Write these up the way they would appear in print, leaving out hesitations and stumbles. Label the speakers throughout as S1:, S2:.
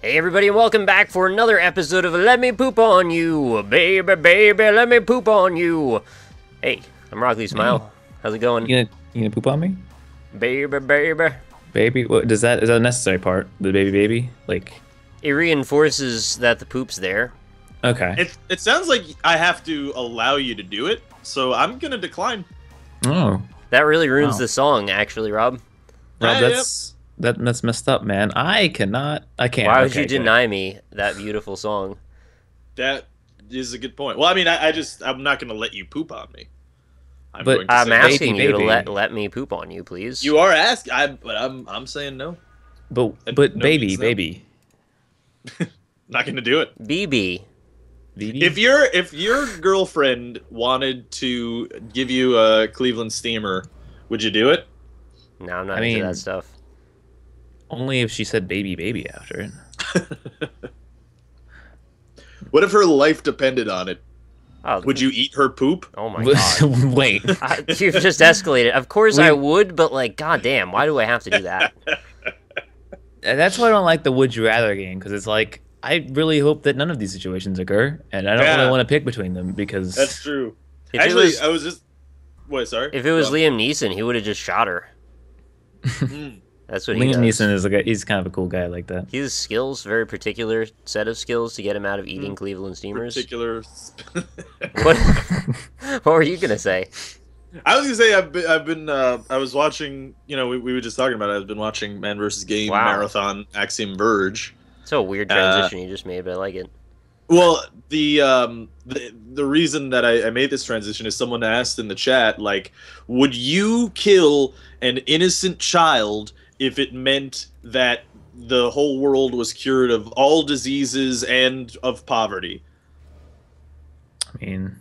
S1: Hey everybody, and welcome back for another episode of Let Me Poop on You, baby, baby, let me poop on you. Hey, I'm Rock Lee Smile. How's it going?
S2: You gonna poop on me?
S1: Baby, baby.
S2: Baby? What is that a necessary part? The baby? Like,
S1: It reinforces that the poop's there.
S2: okay.
S3: It sounds like I have to allow you to do it, so I'm gonna decline.
S2: Oh.
S1: That really ruins
S2: Wow.
S1: the song, actually, Rob.
S2: Rob,
S3: Yeah,
S2: that's messed up, man. I can't.
S1: Why would
S2: Okay,
S1: you
S2: good.
S1: deny me that beautiful song?
S3: That is a good point. Well, I mean, I'm not gonna let you poop on me.
S2: But
S3: going to
S1: I'm
S3: say-
S1: asking you to
S2: baby.
S1: let me poop on you, please.
S3: You are asking, but I'm saying no.
S2: But
S3: No
S2: baby,
S3: means no.
S2: baby.
S3: Not gonna do it.
S1: BB.
S2: BB?
S3: If your girlfriend wanted to give you a Cleveland steamer, would you do it?
S1: No, I'm not
S2: I
S1: into
S2: mean-
S1: that stuff.
S2: Only if she said baby after it.
S3: What if her life depended on it?
S1: Oh,
S3: Would you eat her poop?
S1: Oh my god.
S2: Wait.
S1: You've just escalated. Of course I would, but like, goddamn, why do I have to do that?
S2: That's why I don't like the Would You Rather game, because it's like, I really hope that none of these situations occur, and I don't
S3: Yeah.
S2: really want to pick between them, because...
S3: That's true.
S1: If
S3: Actually,
S1: it was,
S3: I was just. Wait, sorry.
S1: if it was
S3: Go on.
S1: Liam Neeson, he would have just shot her. That's what he
S2: Liam
S1: does.
S2: Neeson is he's kind of a cool guy like that.
S1: He has skills, very particular set of skills to get him out of eating Cleveland steamers.
S3: particular.
S1: What? What were you gonna say?
S3: I was gonna say I was watching. You know, we were just talking about it. I've been watching Man vs. Game
S1: Wow.
S3: Marathon Axiom Verge.
S1: It's a weird transition you just made, but I like it.
S3: Well, the reason that I made this transition is someone asked in the chat, like, would you kill an innocent child if it meant that the whole world was cured of all diseases and of poverty?
S2: I mean,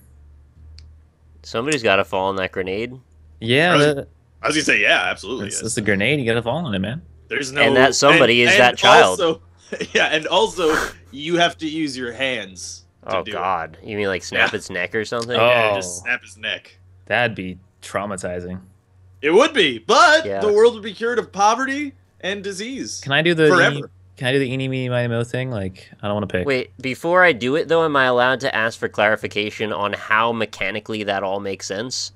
S1: Somebody's got to fall on that grenade,
S2: yeah,
S3: I was gonna say, yeah, absolutely.
S2: it's
S3: yes.
S2: a grenade. You gotta fall on it, man.
S3: There's no,
S1: and that somebody is that child.
S3: Also, yeah, and also you have to use your hands. To
S1: Oh
S3: do
S1: God! You mean like snap
S3: Yeah.
S1: its neck or something?
S3: It. Yeah,
S2: Oh.
S3: just snap his neck.
S2: That'd be traumatizing.
S3: It would be, but
S1: Yeah.
S3: the world would be cured of poverty and disease.
S2: Can I do the
S3: Forever.
S2: Can I do the eeny meeny miny mo thing? Like, I don't want to pick.
S1: Wait, before I do it though, am I allowed to ask for clarification on how mechanically that all makes sense?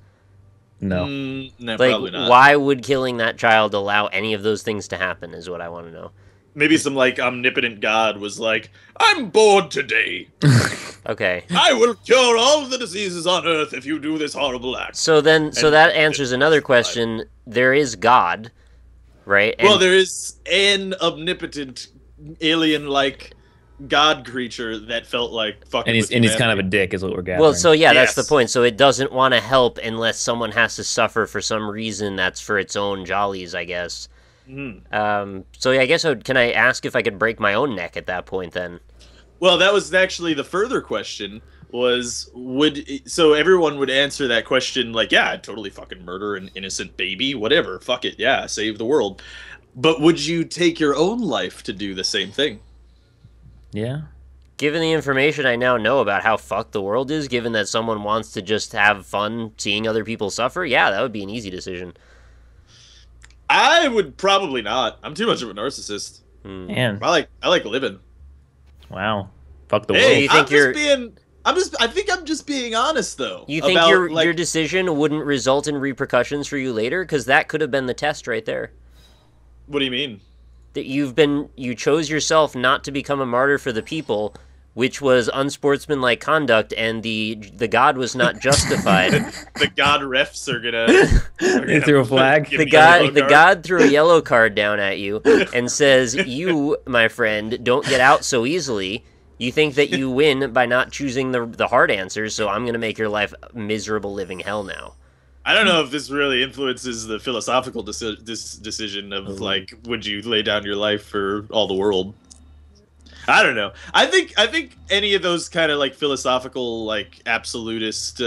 S2: No.
S3: No,
S1: Like,
S3: probably not.
S1: why would killing that child allow any of those things to happen? Is what I want to know.
S3: Maybe some like omnipotent god was like, "I'm bored today.
S1: Okay.
S3: I will cure all of the diseases on Earth if you do this horrible act."
S1: So then, so
S3: And-
S1: that answers another question. There is God, right? And
S3: Well, there is an omnipotent alien-like god creature that felt like fucking.
S2: And he's
S3: with
S2: kind of a
S3: humanity.
S2: dick, is what we're gathering.
S1: well, so yeah, that's the
S3: Yes.
S1: point. So it doesn't want to help unless someone has to suffer for some reason that's for its own jollies, I guess.
S3: Mhm.
S1: So yeah, I guess can I ask if I could break my own neck at that point then?
S3: Well, that was actually the further question. So everyone would answer that question like, yeah, I'd totally fucking murder an innocent baby, whatever, fuck it, yeah, save the world. But would you take your own life to do the same thing?
S2: yeah.
S1: Given the information I now know about how fucked the world is, given that someone wants to just have fun seeing other people suffer, yeah, that would be an easy decision.
S3: I would probably not. I'm too much of a narcissist.
S2: Man,
S3: I like living.
S2: wow. Fuck the
S1: So
S3: Hey,
S1: you
S2: world.
S1: think
S3: I think I'm just being honest though.
S1: You think
S3: about,
S1: your decision wouldn't result in repercussions for you later? Because that could have been the test right there.
S3: What do you mean?
S1: That you chose yourself not to become a martyr for the people, which was unsportsmanlike conduct, and the God was not justified.
S3: The god refs are gonna.
S2: They threw a flag?
S3: give
S1: the
S3: me a yellow
S1: God
S3: card.
S1: threw a yellow card down at you and says, "You, my friend, don't get out so easily. You think that you win by not choosing the hard answers, so I'm gonna make your life miserable living hell now."
S3: I don't know if this really influences the philosophical decision of like, would you lay down your life for all the world? I don't know. I think any of those kind of like philosophical, like absolutist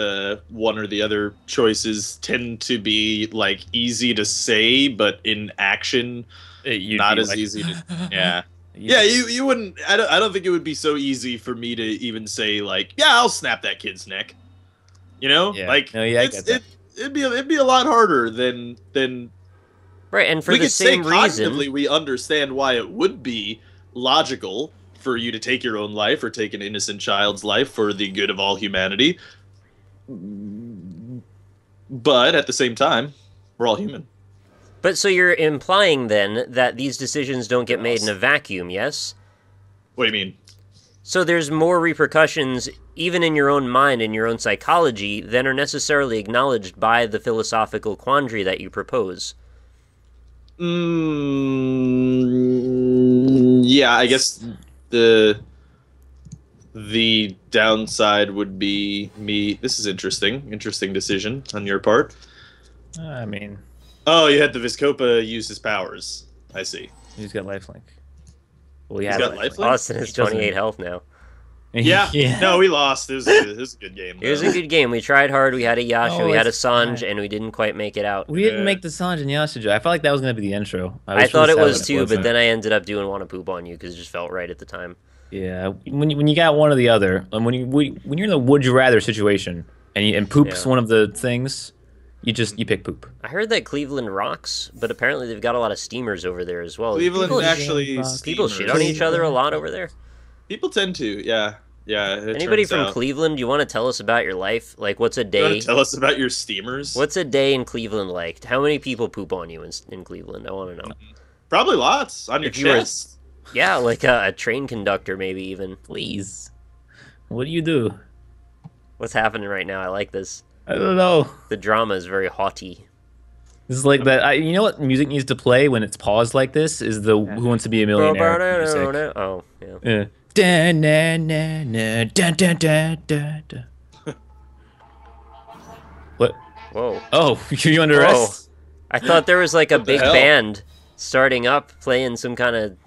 S3: one or the other choices tend to be like easy to say, but in action, not as easy to. Yeah. Yeah, you wouldn't. I don't think it would be so easy for me to even say like, yeah, I'll snap that kid's neck. You know,
S2: Yeah.
S3: like
S2: No, yeah, I get that.
S3: it'd be a lot harder than
S1: Right, and for
S3: we
S1: the
S3: could say
S1: same reason,
S3: cognitively we understand why it would be logical for you to take your own life or take an innocent child's life for the good of all humanity. But at the same time, we're all human.
S1: But so you're implying then that these decisions don't get made in a vacuum, yes?
S3: What do you mean?
S1: So there's more repercussions, even in your own mind and your own psychology, than are necessarily acknowledged by the philosophical quandary that you propose.
S3: Yeah, I guess the downside would be me. This is interesting decision on your part.
S2: I mean,
S3: oh, you had the Viscopa use his powers. I see.
S2: he's got lifelink.
S3: Well, he's got lifelink.
S1: Austin has 28 health now.
S3: Yeah. No, we lost. It was a good game.
S1: It was a good game. We tried hard. We had a Yasha, we had a Sanj, and we didn't quite make it out.
S2: We didn't make the Sanj and Yasha. I felt like that was going to be the intro.
S1: I thought it was too, but then I ended up doing Want to Poop on You because it just felt right at the time.
S2: Yeah, when you got one or the other, and when you're in the would you rather situation, and poop's one of the things, you pick poop.
S1: I heard that Cleveland rocks, but apparently they've got a lot of steamers over there as well.
S3: Cleveland
S1: people shit on each other a lot over there.
S3: People tend to, yeah.
S1: Anybody from Cleveland? You want to tell us about your life? Like, what's a day?
S3: You want to tell us about your steamers?
S1: What's a day in Cleveland like? How many people poop on you in Cleveland? I want to know.
S3: Probably lots on your chest.
S1: Yeah, like a train conductor, maybe even.
S2: Please. What do you do?
S1: What's happening right now? I like this.
S2: I don't know.
S1: The drama is very haughty.
S2: This is like that. You know what music needs to play when it's paused like this? Is the Who Wants to Be a Millionaire music.
S1: Oh, yeah.
S2: Dun, dun, dun, dun, dun, dun, dun, dun. What?
S1: Whoa.
S2: Oh, you under arrest?
S1: I thought there was like a big band starting up, playing some kind of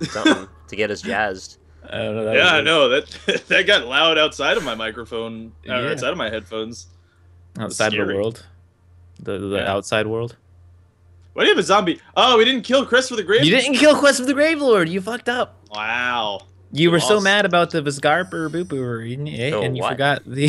S1: something to get us jazzed.
S2: I don't know.
S3: I know that got loud outside of my microphone, outside of my headphones.
S2: Outside the world, the outside world.
S3: Why do you have a zombie? Oh, we didn't kill Quest for the Grave.
S2: You didn't kill Quest for the Grave Lord. You fucked up.
S3: Wow.
S2: You were so mad about the Visgarper Boopoo, and you forgot the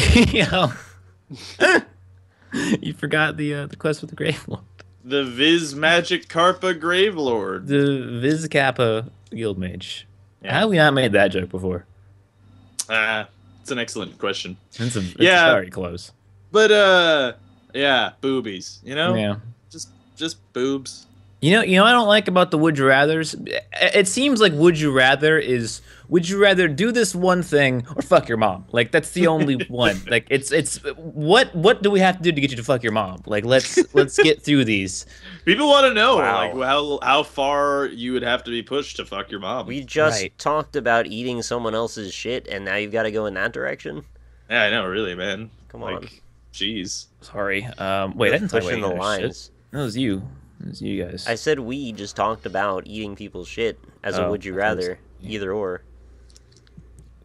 S2: you forgot the Quest for the Grave Lord.
S3: The Viz Magic Karpa Grave Lord.
S2: The Viz Kappa Guild Mage. Yeah. How have we not made that joke before?
S3: It's an excellent question.
S2: It's very close.
S3: But yeah, boobies. You know?
S2: Yeah.
S3: Just boobs.
S2: You know I don't like about the would you rathers? It seems like would you rather do this one thing or fuck your mom? Like that's the only one. Like it's what do we have to do to get you to fuck your mom? Like let's get through these.
S3: People want to know like how far you would have to be pushed to fuck your mom.
S1: We just talked about eating someone else's shit and now you've got to go in that direction?
S3: Yeah, I know, really, man.
S1: Come on.
S3: Jeez.
S2: Sorry. Wait, I didn't
S1: pushing the lines.
S2: No, it was you. It was you guys.
S1: I said we just talked about eating people's shit as a would you rather, either or.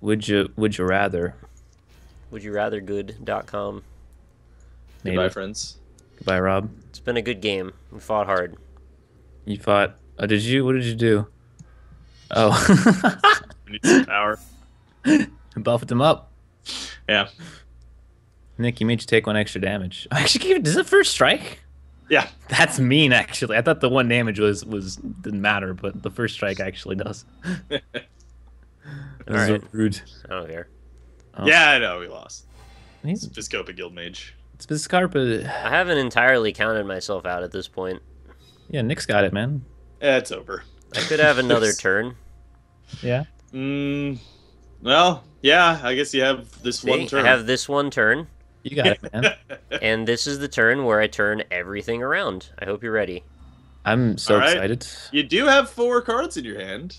S2: Would you rather?
S1: Would you rather good.com.
S3: Goodbye, friends.
S2: Goodbye, Rob.
S1: It's been a good game. We fought hard.
S2: You fought. Oh, did you? What did you do? Oh.
S3: We need some power.
S2: Buffed him up.
S3: Yeah.
S2: Nick, you made you take 1 extra damage. Actually, is it first strike?
S3: Yeah.
S2: That's mean, actually. I thought the 1 damage was didn't matter, but the first strike actually does.
S1: All right.
S2: Rude.
S1: I don't care.
S3: Oh. Yeah, I know. We lost.
S2: He's
S3: Viscopa Guild Mage.
S2: It's Viscarpa.
S1: I haven't entirely counted myself out at this point.
S2: Yeah, Nick's got it, man.
S3: Yeah, it's over.
S1: I could have another turn.
S2: Yeah.
S3: Well, yeah. I guess you have this one turn.
S1: I have this one turn.
S2: You got it, man.
S1: And this is the turn where I turn everything around. I hope you're ready.
S2: I'm so excited.
S3: You do have 4 cards in your hand.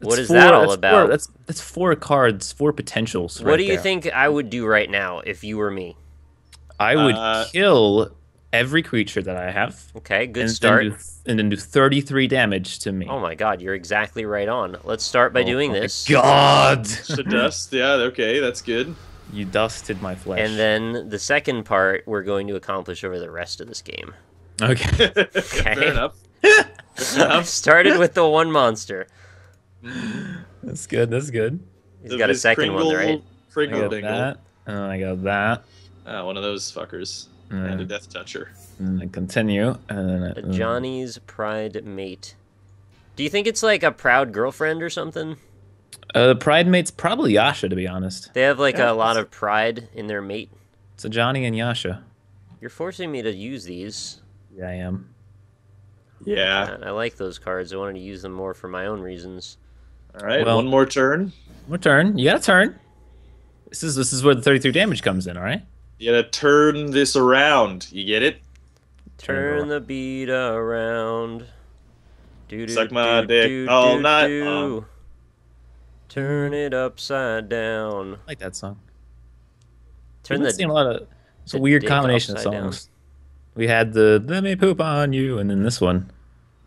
S1: What is that all about?
S2: That's 4 cards, 4 potentials.
S1: What do you think I would do right now if you were me?
S2: I would kill every creature that I have.
S1: Okay, good start.
S2: And then do 33 damage to me.
S1: Oh my god, you're exactly right on. Let's start by doing this.
S2: God!
S3: The dust, yeah, okay, that's good.
S2: You dusted my flesh.
S1: And then the second part we're going to accomplish over the rest of this game.
S2: Okay.
S3: Fair enough.
S1: I've started with the 1 monster.
S2: That's good, that's good.
S1: He's got a second one, right?
S2: I got that. And I got that.
S3: One of those fuckers. And a Death Toucher.
S2: And then continue. And then
S1: a Johnny's Pride Mate. Do you think it's like a proud girlfriend or something?
S2: The pride mate's probably Yasha, to be honest.
S1: They have like a lot of pride in their mate.
S2: It's a Johnny and Yasha.
S1: You're forcing me to use these.
S2: Yeah, I am.
S3: Yeah.
S1: I like those cards. I wanted to use them more for my own reasons.
S3: All right,
S2: Well-
S3: one more turn.
S2: One turn. You got a turn. This is where the 33 damage comes in, all right?
S3: You gotta turn this around. You get it?
S1: Turn the beat around.
S3: Suck my dick all night long.
S1: Turn it upside down.
S2: I like that song.
S1: Turn
S2: We've been seeing a lot of... It's a weird
S1: dick
S2: combination of
S1: upside
S2: songs. We had the "Let Me Poop on You," and then this one.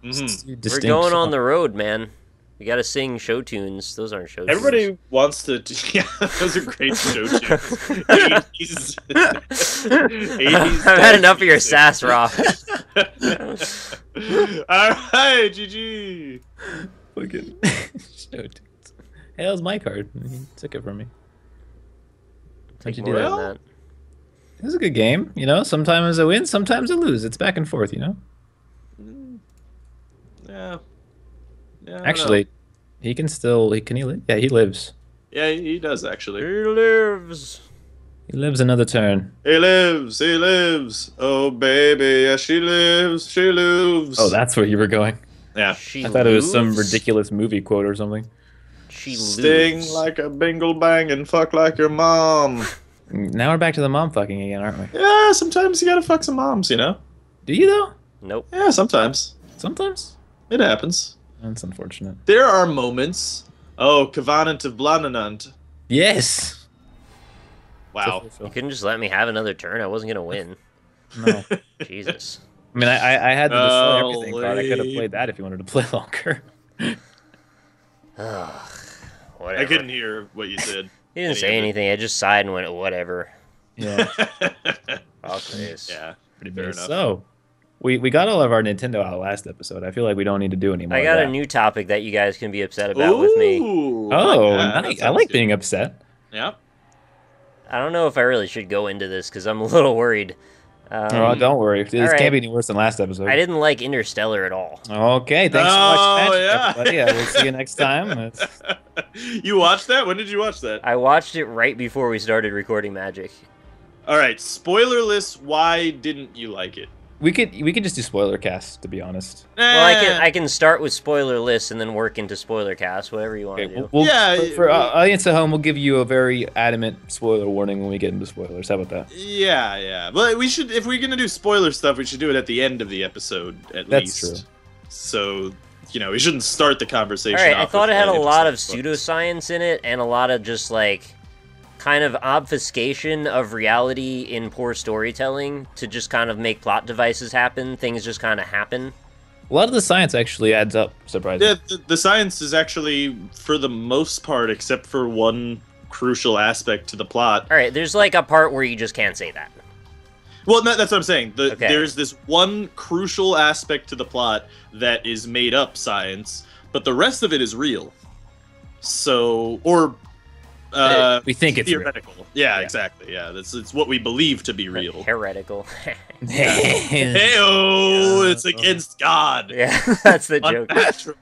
S3: Mm-hmm.
S1: We're going on the road, man. We gotta sing show tunes. Those aren't show tunes.
S3: Everybody wants to. Yeah, those are great show tunes. 80s. 80s
S1: I've had enough of your sass, Rob.
S3: All right, GG.
S2: Fucking show tunes. Hey, that was my card. He took it from me. How'd you do that?
S3: Well,
S2: It was a good game, you know. Sometimes I win, sometimes I lose. It's back and forth, you know.
S3: Yeah. Yeah. I don't
S2: Actually,
S3: know.
S2: he can still. Can he live? Yeah, he lives.
S3: Yeah, he does actually.
S1: He lives.
S2: He lives another turn.
S3: He lives. He lives. Oh baby, yeah, she lives. She lives.
S2: Oh, that's where you were going.
S3: Yeah.
S1: She
S2: I thought it was some
S1: lives.
S2: ridiculous movie quote or something.
S1: She
S3: Sting
S1: lives.
S3: like a bingle bang and fuck like your mom.
S2: Now we're back to the mom fucking again, aren't we?
S3: Yeah, sometimes you gotta fuck some moms, you know?
S2: Do you though?
S1: Nope.
S3: Yeah, sometimes.
S2: Sometimes.
S3: It happens.
S2: That's unfortunate.
S3: There are moments. Oh, Covenant of Blananant.
S2: Yes.
S3: Wow.
S1: You couldn't just let me have another turn. I wasn't gonna win.
S2: No.
S1: Jesus.
S2: I mean, I had the destroy everything card. I could have
S3: Golly.
S2: played that if you wanted to play longer.
S1: Whatever.
S3: I couldn't hear what you said.
S1: He didn't
S3: any
S1: say
S3: of it.
S1: anything. I just sighed and went, whatever.
S2: Yeah.
S1: Fuck this.
S3: Yeah,
S2: Pretty
S3: fair
S2: fair.
S3: enough.
S2: So, we got all of our Nintendo out last episode. I feel like we don't need to do any more.
S1: I got
S2: of
S1: a
S2: that.
S1: new topic that you guys can be upset about with me.
S3: Ooh,
S2: Oh,
S3: yeah, that
S2: nice. I
S3: sounds
S2: like
S3: good.
S2: being upset.
S3: Yeah.
S1: I don't know if I really should go into this because I'm a little worried.
S2: Oh, don't worry. This
S1: right.
S2: can't be any worse than last episode.
S1: I didn't like Interstellar at all.
S2: Okay, thanks for
S3: Oh,
S2: watching Magic,
S3: yeah.
S2: everybody. We'll see you next time. That's-
S3: You watched that? When did you watch that?
S1: I watched it right before we started recording Magic.
S3: All right, spoilerless. Why didn't you like it?
S2: We could just do spoiler cast, to be honest.
S1: Well, I can start with spoiler lists and then work into spoiler cast, whatever you want
S2: Okay,
S1: to do.
S3: Yeah,
S2: for audience at home, we'll give you a very adamant spoiler warning when we get into spoilers. How about that?
S3: Yeah. But we should, if we're gonna do spoiler stuff, we should do it at the end of the episode at
S2: That's
S3: least.
S2: true.
S3: So, you know, we shouldn't start the conversation.
S1: All right, I
S3: off
S1: thought
S3: with
S1: it had a
S3: that
S1: lot of
S3: interesting
S1: pseudoscience in it and a lot of just like kind of obfuscation of reality in poor storytelling to just kind of make plot devices happen. Things just kind of happen.
S2: A lot of the science actually adds up, surprisingly.
S3: Yeah, the science is actually, for the most part, except for one crucial aspect to the plot.
S1: All right, there's like a part where you just can't say that.
S3: Well, no, that's what I'm saying.
S1: Okay.
S3: There's this one crucial aspect to the plot that is made up science, but the rest of it is real. So, or
S2: we think it's real.
S3: theoretical. Yeah,
S2: Yeah.
S3: exactly. Yeah, it's what we believe to be real.
S1: Heretical.
S3: Hey-oh, it's against God.
S1: Yeah, that's the joke.
S3: Unnatural.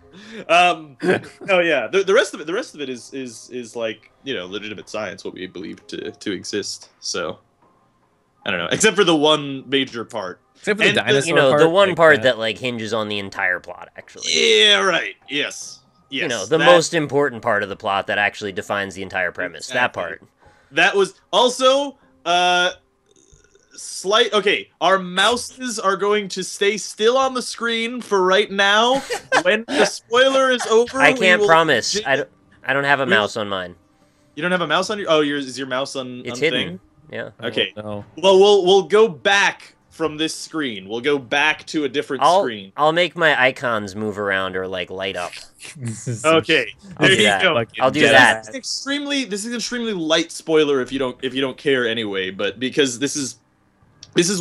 S3: Oh yeah. The rest of it is like, you know, legitimate science, what we believe to exist. So I don't know, except for the one major part.
S2: Except for the
S3: And the-
S2: dinosaur
S1: You know,
S2: part,
S1: the one
S2: like,
S1: part that like hinges on the entire plot, actually.
S3: Yeah, right. Yes. Yes.
S1: You know, the
S3: that-
S1: most important part of the plot that actually defines the entire premise. That
S3: Exactly.
S1: part.
S3: That was also slight. Okay, our mouses are going to stay still on the screen for right now. When the spoiler is over,
S1: I
S3: we
S1: can't
S3: will
S1: promise.
S3: jig-
S1: I don't have a mouse on mine.
S3: You don't have a mouse on your. Oh, is your mouse on?
S1: It's
S3: on
S1: hidden.
S3: Thing?
S1: Yeah.
S3: Okay.
S2: No.
S3: Well, we'll go back from this screen. We'll go back to a different screen.
S1: I'll make my icons move around or like light up.
S3: Okay,
S1: I'll
S3: there
S1: do
S3: you
S1: that.
S3: go.
S1: I'll do
S2: Jedi.
S1: that.
S3: This is extremely light spoiler if you don't care anyway, but because this is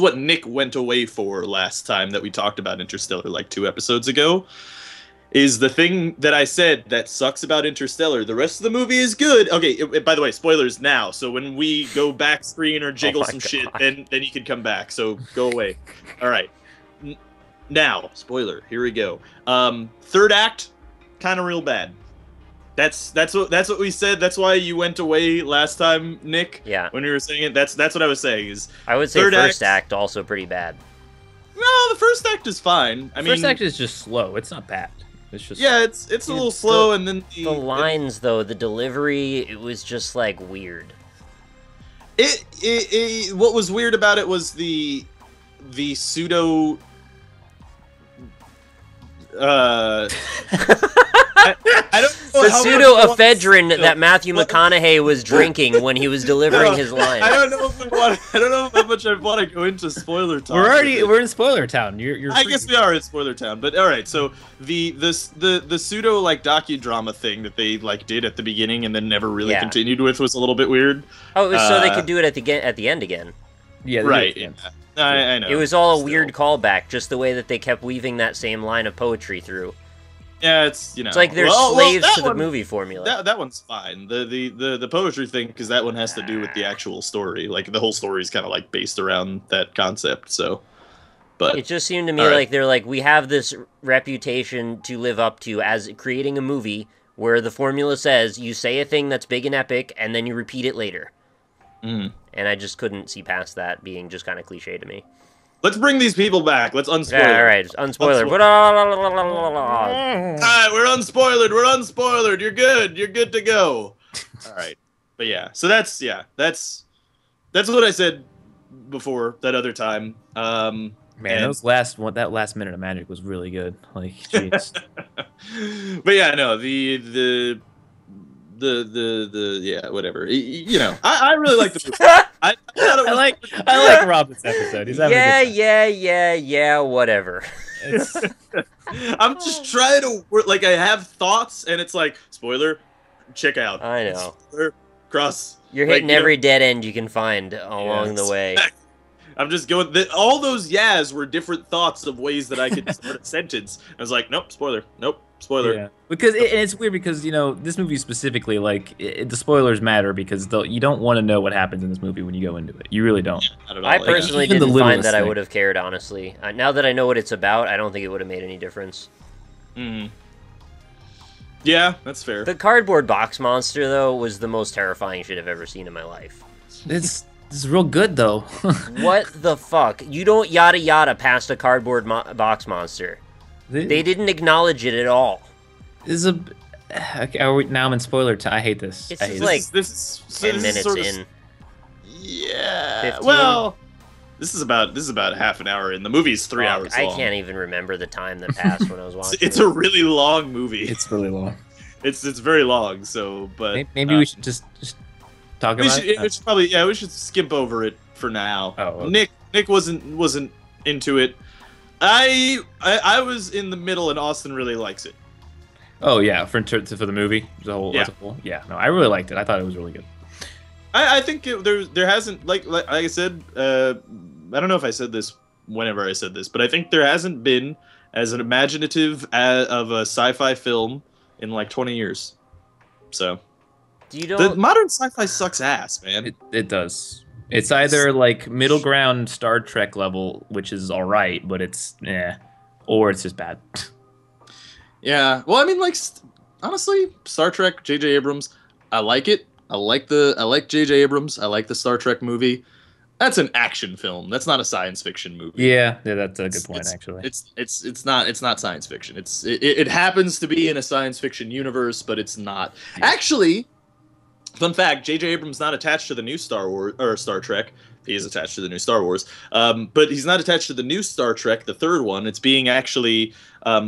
S3: what Nick went away for last time that we talked about Interstellar like 2 episodes ago. Is the thing that I said that sucks about Interstellar. The rest of the movie is good. Okay, by the way, spoilers now. So when we go back screen or jiggle
S1: my
S3: some shit,
S1: God.
S3: then you can come back. So go away. All right. Now, spoiler. Here we go. Third act, kind of real bad. That's what we said. That's why you went away last time, Nick.
S1: Yeah.
S3: When we were saying it, that's what I was saying. Is
S1: I would say first act also pretty bad.
S3: No, the first act is fine. I mean,
S2: first act is just slow. It's not bad. It's just
S3: it's a little slow, and then
S1: the lines though, the delivery, it was just like weird.
S3: What was weird about it was the pseudo. I don't know
S1: the pseudo-ephedrine that Matthew McConaughey was drinking when he was delivering his lines.
S3: I don't know how much I want to go into spoiler talk.
S2: We're in spoiler town.
S3: I guess we are in spoiler town, but all right. So the pseudo like docudrama thing that they like did at the beginning and then never really continued with was a little bit weird.
S1: Oh, it was so they could do it at the end again.
S2: Yeah,
S3: right. Yeah. I know.
S1: It was all a weird callback, just the way that they kept weaving that same line of poetry through.
S3: Yeah, it's it's
S1: like they're slaves to the movie formula.
S3: That one's fine. The poetry thing, because that one has to do with the actual story. Like the whole story is kind of like based around that concept. So, but
S1: it just seemed to me like they're like, we have this reputation to live up to as creating a movie where the formula says you say a thing that's big and epic and then you repeat it later. And I just couldn't see past that being just kind of cliche to me.
S3: Let's bring these people back. Let's unspoiler.
S1: Yeah, all right, unspoiler.
S3: All right, we're unspoilered. We're unspoilered. You're good. You're good to go. All right, but yeah. So that's what I said before that other time. Man,
S2: that last minute of magic was really good. Like, jeez.
S3: But yeah, no, the yeah, whatever. You know, I really like the movie. I
S2: like Robin's episode. He's having a good
S1: time. Whatever.
S3: I'm just trying to work. Like, I have thoughts, and it's like, spoiler, check out.
S1: I know.
S3: Spoiler, cross.
S1: You're hitting every dead end you can find along the way.
S3: I'm just going. All those were different thoughts of ways that I could start a sentence. I was like, nope, spoiler. Nope, spoiler.
S2: Yeah. Because it's weird because, you know, this movie specifically, like, the spoilers matter because you don't want to know what happens in this movie when you go into it. You really don't.
S3: Not at all.
S1: I personally didn't find that I would have cared, honestly. Now that I know what it's about, I don't think it would have made any difference.
S3: Yeah, that's fair.
S1: The cardboard box monster, though, was the most terrifying shit I've ever seen in my life.
S2: It's real good, though.
S1: What the fuck? You don't yada yada past a cardboard box monster. They didn't acknowledge it at all.
S2: This is now I'm in spoiler time. I hate this.
S1: It's like
S3: this is
S1: 10 minutes in.
S3: Yeah.
S1: 15?
S3: Well, this is about half an hour in. The movie's 3 hours long.
S1: I can't even remember the time that passed when I was watching.
S3: It's a really long movie.
S2: It's really long.
S3: It's very long. So, but
S2: maybe we should just talk about it.
S3: We should probably we should skip over it for now.
S2: Oh, okay.
S3: Nick wasn't into it. I was in the middle, and Austin really likes it.
S2: Oh yeah, for the movie, as a whole. Yeah, no, I really liked it. I thought it was really good.
S3: I think there hasn't like I said. I don't know if I said this whenever I said this, but I think there hasn't been as an imaginative of a sci-fi film in like 20 years. So the modern sci-fi sucks ass, man.
S2: It does. It's either like middle ground Star Trek level, which is all right, but it's or it's just bad.
S3: Yeah. Well, I mean, like, honestly, Star Trek, J.J. Abrams, I like it. I like J.J. Abrams. I like the Star Trek movie. That's an action film. That's not a science fiction movie.
S2: Yeah, that's a good point, actually.
S3: It's not science fiction. It happens to be in a science fiction universe, but it's not. Actually, fun fact, J.J. Abrams not attached to the new Star Trek. He is attached to the new Star Wars, but he's not attached to the new Star Trek, the third one. It's being actually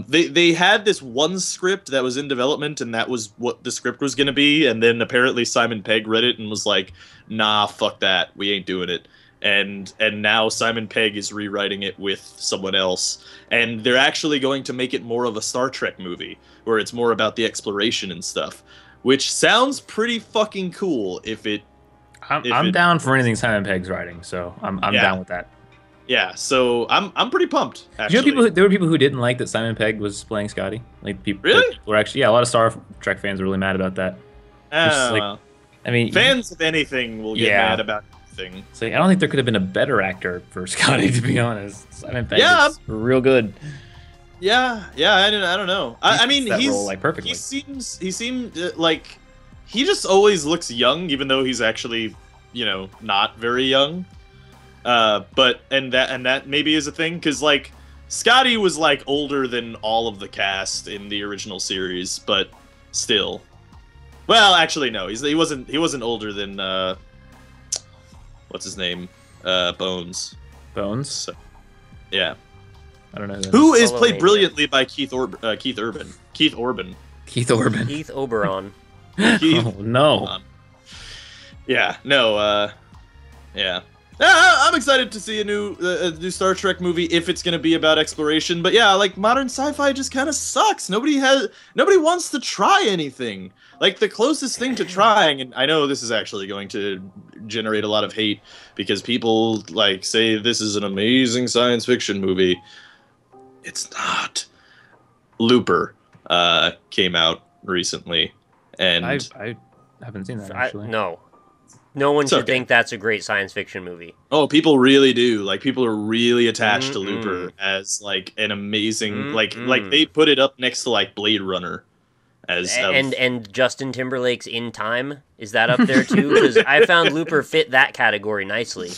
S3: they had this one script that was in development, and that was what the script was going to be. And then apparently Simon Pegg read it and was like, "Nah, fuck that, we ain't doing it." And now Simon Pegg is rewriting it with someone else, and they're actually going to make it more of a Star Trek movie, where it's more about the exploration and stuff, which sounds pretty fucking cool. I'm
S2: down for anything Simon Pegg's writing, so I'm down with that.
S3: Yeah, so I'm pretty pumped. Actually,
S2: you know, there were people who didn't like that Simon Pegg was playing Scotty. Like people
S3: really
S2: were actually a lot of Star Trek fans are really mad about that. I mean,
S3: fans of anything will get mad about anything.
S2: It's like, I don't think there could have been a better actor for Scotty, to be honest. Simon Pegg is real good.
S3: yeah. I don't know. I mean,
S2: that role, like, perfectly.
S3: He seemed like he just always looks young, even though he's actually, not very young. But that maybe is a thing, because like Scotty was like older than all of the cast in the original series, but still. Well, actually, no, he wasn't older than what's his name, Bones.
S2: Bones.
S3: So, yeah.
S2: I don't know.
S3: Who is played brilliantly by Keith Urban. Keith Urban.
S2: Keith Urban.
S1: Keith Oberon.
S2: Oh no.
S3: Yeah. No. Yeah. I'm excited to see a new Star Trek movie if it's gonna be about exploration. But yeah, like modern sci-fi just kind of sucks. Nobody wants to try anything. Like the closest thing to trying, and I know this is actually going to generate a lot of hate because people like say this is an amazing science fiction movie. It's not. Looper came out recently, and
S2: I haven't seen that actually.
S1: No one should think that's a great science fiction movie.
S3: Oh, people really do. Like, people are really attached to Looper as, like, an amazing... Like, they put it up next to, like, Blade Runner.
S1: And Justin Timberlake's In Time, is that up there, too? Because I found Looper fit that category nicely.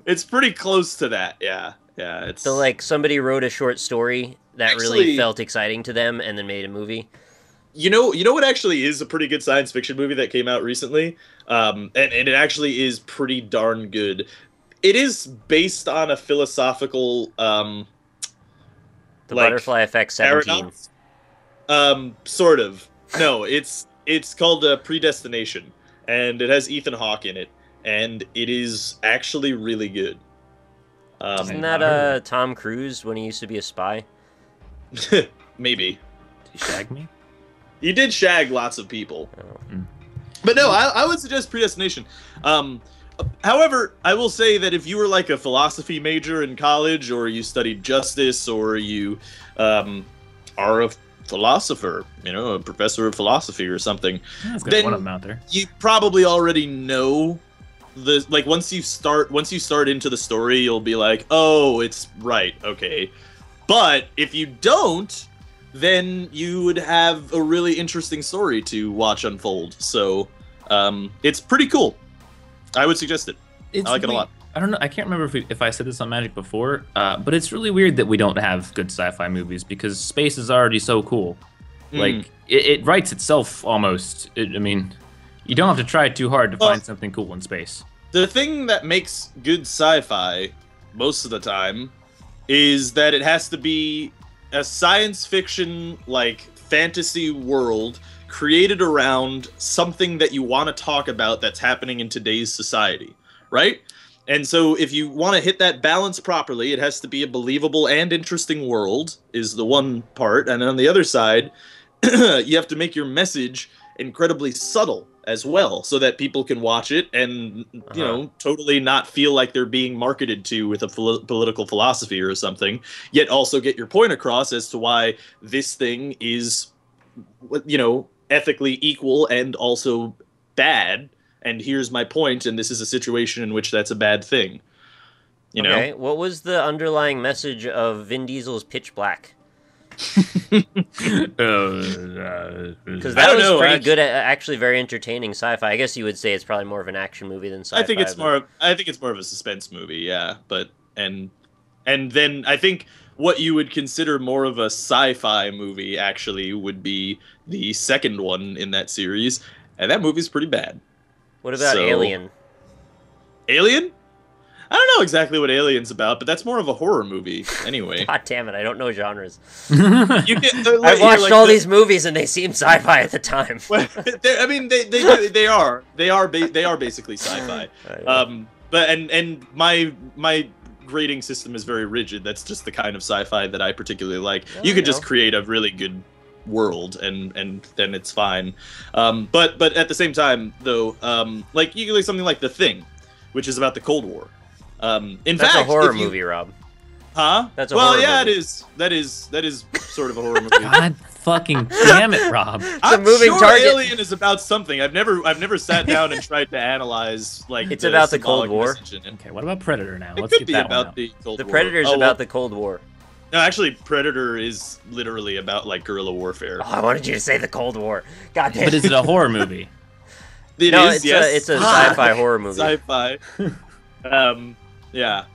S3: It's pretty close to that, yeah. Yeah, it's...
S1: So, like, somebody wrote a short story that really felt exciting to them and then made a movie.
S3: You know what actually is a pretty good science fiction movie that came out recently? And it actually is pretty darn good. It is based on a philosophical
S1: The Butterfly Effect 17.
S3: Sort of. No, it's called Predestination, and it has Ethan Hawke in it, and it is actually really good.
S1: Isn't that Tom Cruise when he used to be a spy?
S3: Maybe.
S2: Did he shag me?
S3: He did shag lots of people.
S1: Oh.
S3: But no, I would suggest Predestination. However, I will say that if you were like a philosophy major in college, or you studied justice, or you are a philosopher, a professor of philosophy or something,
S2: then one of them out there.
S3: You probably already know once you start into the story, you'll be like, oh, it's right, okay. But if you don't, then you would have a really interesting story to watch unfold. So, it's pretty cool. I would suggest it. I like it a lot.
S2: I don't know. I can't remember if I said this on Magic before, but it's really weird that we don't have good sci-fi movies because space is already so cool. Like, it writes itself almost. I mean, you don't have to try too hard to find something cool in space.
S3: The thing that makes good sci-fi, most of the time, is that it has to be a science fiction, like, fantasy world created around something that you want to talk about that's happening in today's society, right? And so if you want to hit that balance properly, it has to be a believable and interesting world, is the one part. And on the other side, you have to make your message incredibly subtle as well, so that people can watch it and, totally not feel like they're being marketed to with a political philosophy or something, yet also get your point across as to why this thing is, ethically equal and also bad. And here's my point, and this is a situation in which that's a bad thing.
S1: Okay, what was the underlying message of Vin Diesel's Pitch Black? Because that was pretty good, actually very entertaining sci-fi. I guess you would say it's probably more of an action movie than sci-fi.
S3: I think it's more of a suspense movie, yeah. But and then I think what you would consider more of a sci-fi movie actually would be the second one in that series, and that movie's pretty bad.
S1: What about Alien?
S3: Alien? I don't know exactly what Alien's about, but that's more of a horror movie, anyway.
S1: God damn it, I don't know genres.
S3: I
S1: watched all these movies and they seemed sci-fi at the time.
S3: Well, I mean, they are basically sci-fi. But and my grading system is very rigid. That's just the kind of sci-fi that I particularly like. You could just create a really good world and then it's fine. But at the same time, though, like you could like something like The Thing, which is about the Cold War. That's
S1: a horror movie, Rob.
S3: Huh?
S1: That's a horror movie.
S3: It is. That is sort of a horror movie.
S2: God fucking damn it, Rob.
S3: I'm moving sure target. Alien is about something. I've never sat down and tried to analyze like.
S1: It's about the Cold War.
S2: Okay, what about Predator now? Let's get that one out.
S1: The Predator's about the Cold War.
S3: No, actually, Predator is literally about like guerrilla warfare.
S1: Oh, I wanted you to say the Cold War. God damn.
S2: But is it a horror movie?
S1: No,
S3: It's
S1: a sci-fi horror movie.
S3: Sci-fi. Yeah.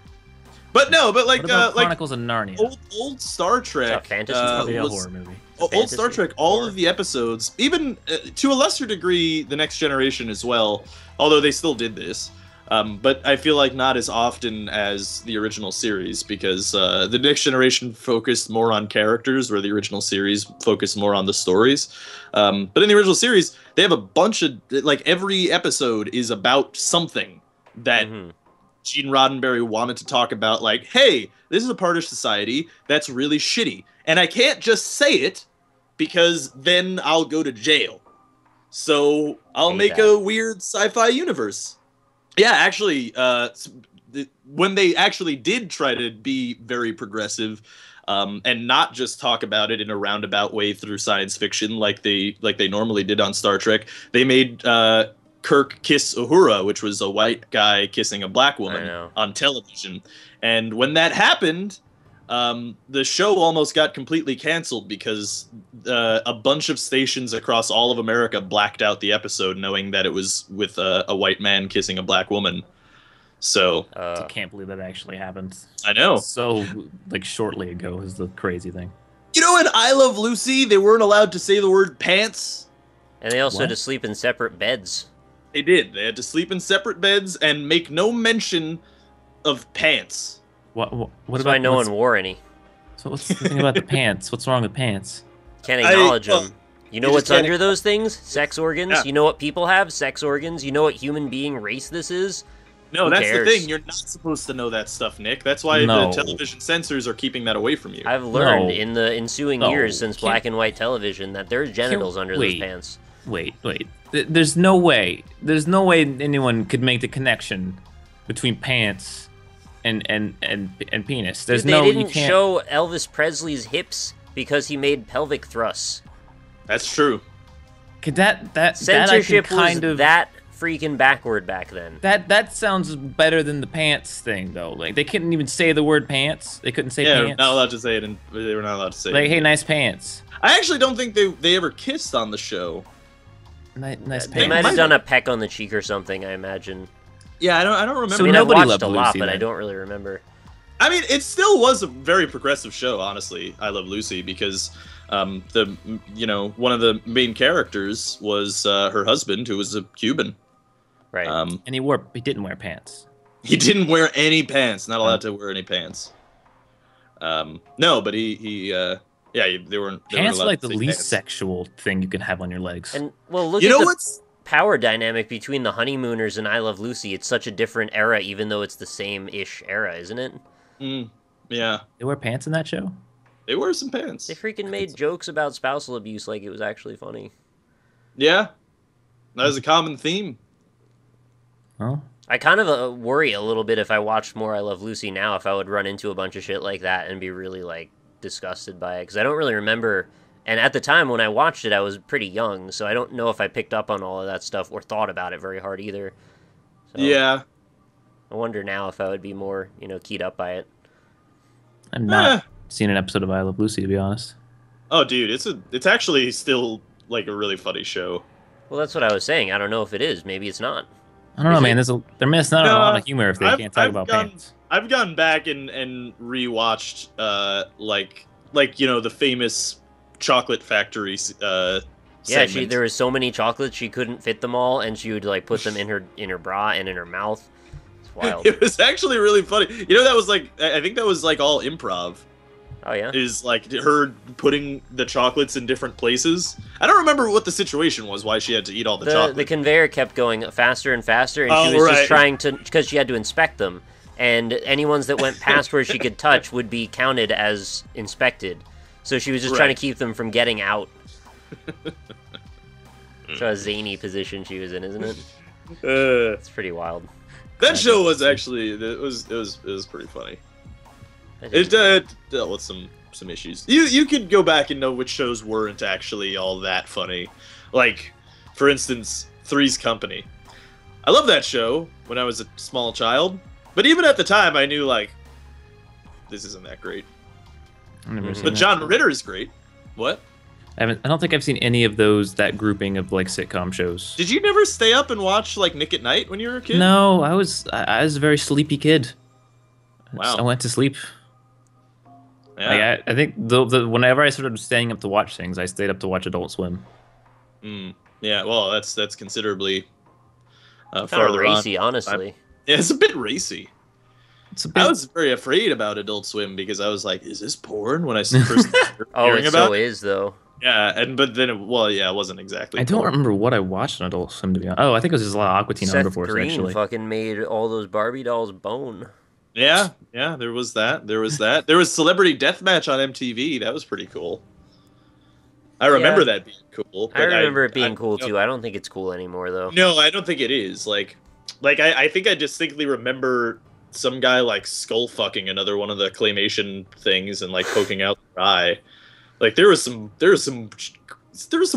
S3: But no, but like
S2: What about
S3: like
S2: Chronicles of Narnia?
S3: old Star Trek.
S1: It's a fantasy
S2: Probably a
S3: was-
S2: horror movie.
S3: Old Star
S1: fantasy
S3: Trek, all
S1: horror.
S3: of the episodes, even to a lesser degree, The Next Generation as well, although they still did this. But I feel like not as often as the original series, because The Next Generation focused more on characters, where the original series focused more on the stories. But in the original series, they have a bunch of, like, every episode is about something that Gene Roddenberry wanted to talk about, like, hey, this is a part of society that's really shitty. And I can't just say it, because then I'll go to jail. So I'll make
S1: that.
S3: a weird sci-fi universe. Yeah, actually, when they actually did try to be very progressive, and not just talk about it in a roundabout way through science fiction like they normally did on Star Trek, they made Kirk kiss Uhura, which was a white guy kissing a black woman on television. And when that happened, the show almost got completely canceled because a bunch of stations across all of America blacked out the episode, knowing that it was with a white man kissing a black woman. So
S2: I can't believe that actually happened.
S3: I know.
S2: So, like, shortly ago is the crazy thing.
S3: You know, in I Love Lucy, they weren't allowed to say the word pants.
S1: And they also had
S2: What?
S1: to sleep in separate beds.
S3: They did. They had to sleep in separate beds and make no mention of pants.
S2: What
S1: That's
S2: about
S1: why no one wore any.
S2: So what's the thing about the pants? What's wrong with pants?
S1: Can't acknowledge them. You know
S3: you
S1: what's
S3: just can't
S1: under those things? Sex organs.
S3: Yeah.
S1: You know what people have? Sex organs. You know what human being race this is?
S3: No,
S1: Who
S3: that's
S1: cares?
S3: the thing. You're not supposed to know that stuff, Nick. That's why
S2: No.
S3: the television censors are keeping that away from you.
S1: I've learned
S2: No.
S1: in the ensuing
S2: No.
S1: years since
S2: Can't-
S1: black and white television that there's genitals under those
S2: wait.
S1: pants.
S2: Wait. There's no way. There's no way anyone could make the connection between pants and penis. There's
S1: Dude,
S2: no.
S1: they
S2: You
S1: didn't
S2: can't.
S1: show Elvis Presley's hips because he made pelvic thrusts.
S3: That's true.
S2: Could that I can
S1: Censorship
S2: kind
S1: was
S2: of
S1: that freaking backward back then.
S2: That sounds better than the pants thing though. Like they couldn't even say the word pants. They couldn't say
S3: Yeah,
S2: pants.
S3: not allowed to say it, and they were not allowed to say
S2: Like,
S3: it.
S2: hey, nice pants.
S3: I actually don't think they ever kissed on the show.
S2: Nice
S1: They
S2: pants.
S1: might have done a peck on the cheek or something, I imagine.
S3: Yeah, I don't remember.
S2: So
S1: I mean,
S2: nobody
S1: I've watched
S2: loved
S1: a lot,
S2: Lucy,
S1: but I
S2: then.
S1: don't really remember.
S3: I mean, it still was a very progressive show, honestly. I Love Lucy, because one of the main characters was her husband, who was a Cuban.
S1: Right.
S2: And he didn't wear pants.
S3: He didn't wear any pants. Not allowed to wear any pants. No, but they weren't.
S2: Pants are like the
S3: to say
S2: least
S3: pants.
S2: sexual thing you can have on your legs.
S1: And, well, look
S3: You
S1: at
S3: know
S1: the
S3: what's?
S1: power dynamic between the Honeymooners and I Love Lucy. It's such a different era, even though it's the same-ish era, isn't it?
S3: Yeah,
S2: They wear pants in that show?
S3: they wear some pants.
S1: They freaking made jokes about spousal abuse like it was actually funny.
S3: Yeah, that is a common theme.
S2: Oh.
S1: I kind of worry a little bit if I watched more I Love Lucy now, if I would run into a bunch of shit like that and be really, like, disgusted by it. Because I don't really remember... And at the time when I watched it, I was pretty young, so I don't know if I picked up on all of that stuff or thought about it very hard either. So
S3: Yeah.
S1: I wonder now if I would be more, keyed up by it.
S2: I've not seen an episode of I Love Lucy, to be honest.
S3: Oh, dude, it's actually still like a really funny show.
S1: Well, that's what I was saying. I don't know if it is. Maybe it's not.
S2: I don't know, man. They're missing out on a lot of humor if they
S3: I've-
S2: can't talk
S3: I've
S2: about
S3: gone-
S2: pants.
S3: I've gone back and rewatched the famous Chocolate Factory
S1: Yeah,
S3: segment.
S1: there was so many chocolates she couldn't fit them all, and she would like put them in her bra and in her mouth. It's wild.
S3: It was actually really funny. That was I think that was like all improv.
S1: Oh yeah.
S3: Is like her putting the chocolates in different places. I don't remember what the situation was, why she had to eat all the
S1: The
S3: chocolate.
S1: conveyor kept going faster and faster, and
S3: Oh,
S1: she was
S3: right.
S1: just trying to, because she had to inspect them, and any ones that went past where she could touch would be counted as inspected. So she was just trying
S3: Right.
S1: to keep them from getting out. So a zany position she was in, isn't it? It's pretty wild.
S3: That show was actually it was pretty funny. It dealt with some issues. You could go back and know which shows weren't actually all that funny. Like, for instance, Three's Company. I love that show when I was a small child, but even at the time I knew, like, this isn't that great.
S2: I've never seen
S3: But
S2: that.
S3: John Ritter is great. What?
S2: I don't think I've seen any of those, that grouping of like sitcom shows.
S3: Did you never stay up and watch like Nick at Night when you were a kid?
S2: No, I was a very sleepy kid.
S3: Wow.
S2: I went to sleep.
S3: Yeah.
S2: Like, I think whenever I started staying up to watch things, I stayed up to watch Adult Swim.
S3: Yeah. Well, that's considerably
S1: Kind of
S3: farther on.
S1: racy, honestly.
S3: Yeah, it's a bit racy.
S2: It's a bit,
S3: I was very afraid about Adult Swim because I was like, "Is this porn?" When I first started
S1: Oh,
S3: hearing
S1: it
S3: about
S1: so
S3: it.
S1: is though.
S3: Yeah, but then it wasn't exactly.
S2: I don't
S3: porn.
S2: remember what I watched on Adult Swim, to be honest. Oh, I think it was just a lot of Aqua Teen
S1: Seth
S2: Hunger Force,
S1: Green
S2: actually.
S1: fucking made all those Barbie dolls bone.
S3: Yeah, there was that. There was Celebrity Deathmatch on MTV. That was pretty cool. I remember that being cool.
S1: I remember it being cool too. I don't think it's cool anymore though.
S3: No, I don't think it is. Like I think I distinctly remember some guy like skull fucking another one of the claymation things and like poking out their eye. Like there was some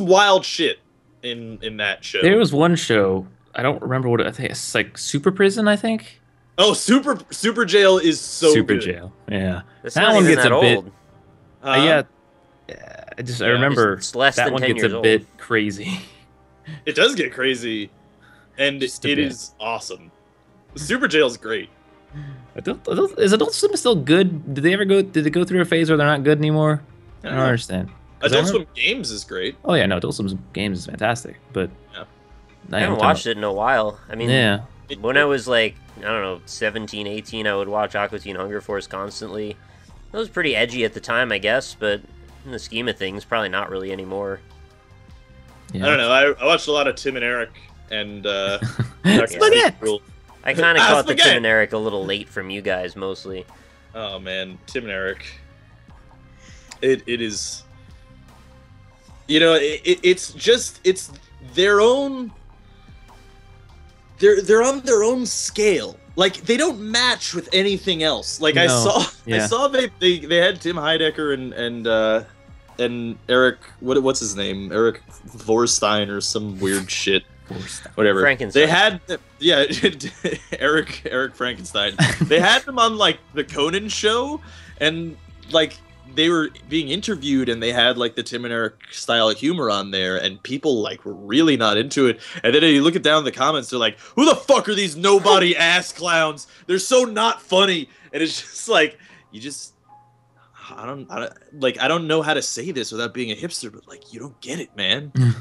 S3: wild shit in that show.
S2: There was one show, I don't remember what I think it's like Super Prison, I think.
S3: Oh, Super Jail is so
S2: Super
S3: good.
S2: Jail, yeah.
S1: That's
S2: That
S1: not
S2: one
S1: even
S2: gets
S1: that
S2: a bit.
S1: old.
S2: Yeah, I remember
S1: It's less
S2: that
S1: than
S2: one
S1: 10
S2: gets
S1: years
S2: a
S1: old.
S2: bit crazy.
S3: It does get crazy, and
S2: Just a
S3: it
S2: bit.
S3: is awesome. Super Jail's great.
S2: Is Adult Swim still good? Did they go through a phase where they're not good anymore? I don't understand. 'Cause
S3: Adult
S2: I
S3: Swim Games is great.
S2: Oh yeah, no, Adult Swim's games is fantastic, but
S3: Yeah.
S1: I haven't watched it in a while. I mean,
S2: Yeah,
S1: when I was like, I don't know, 17, 18, I would watch Aqua Teen Hunger Force constantly. That was pretty edgy at the time, I guess, but in the scheme of things, probably not really anymore.
S2: yeah.
S3: I don't know. I watched a lot of Tim and Eric and
S2: Spaghetti!
S1: I kind of caught the
S3: spaghetti.
S1: Tim and Eric a little late from you guys, mostly.
S3: Oh man, Tim and Eric. It is. You know, it's their own. They're on their own scale. Like they don't match with anything else. Like I
S2: No.
S3: saw they had Tim Heidecker and Eric what's his name, Eric Vorstein or some weird shit. Whatever.
S1: Frankenstein.
S3: They had Eric Frankenstein. They had him on like the Conan show, and like they were being interviewed, and they had like the Tim and Eric style of humor on there, and people like were really not into it. And then you look it down in the comments, they're like, "Who the fuck are these nobody ass clowns? They're so not funny." And it's just like I don't know how to say this without being a hipster, but like you don't get it, man. You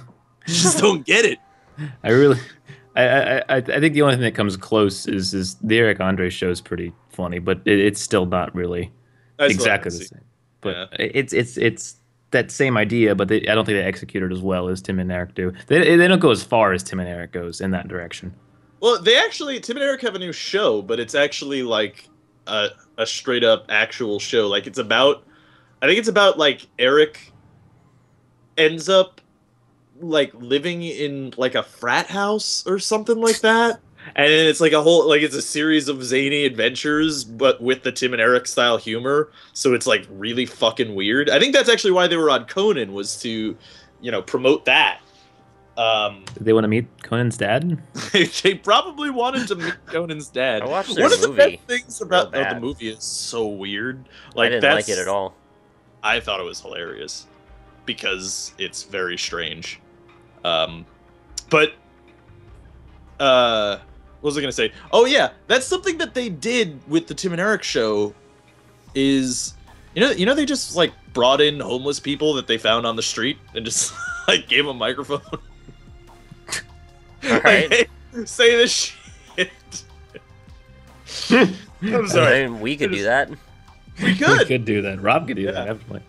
S3: just don't get it.
S2: I think the only thing that comes close is the Eric Andre show is pretty funny, but it's still not really
S3: That's
S2: exactly
S3: what I
S2: the
S3: see.
S2: same. But it's that same idea, but I don't think they execute it as well as Tim and Eric do. They don't go as far as Tim and Eric goes in that direction.
S3: Well, Tim and Eric have a new show, but it's actually like a straight up actual show. Like I think it's about like Eric ends up like living in like a frat house or something like that. And then it's like it's a series of zany adventures, but with the Tim and Eric style humor. So it's like really fucking weird. I think that's actually why they were on Conan, was to, promote that.
S2: Did they want to meet Conan's dad?
S3: They probably wanted to meet Conan's dad.
S1: I watched their
S3: One of the
S1: movie.
S3: best things about
S1: Real bad.
S3: the movie is so weird.
S1: I didn't like it at all.
S3: I thought it was hilarious because it's very strange. What was I gonna say? Oh yeah, that's something that they did with the Tim and Eric show. Is they just like brought in homeless people that they found on the street and just like gave them a microphone.
S1: All right.
S3: Like, hey, say this shit. I'm sorry.
S1: I mean, we could do that.
S3: We
S2: We
S3: could.
S2: could do that. Rob could do that.
S3: Yeah.
S2: Definitely.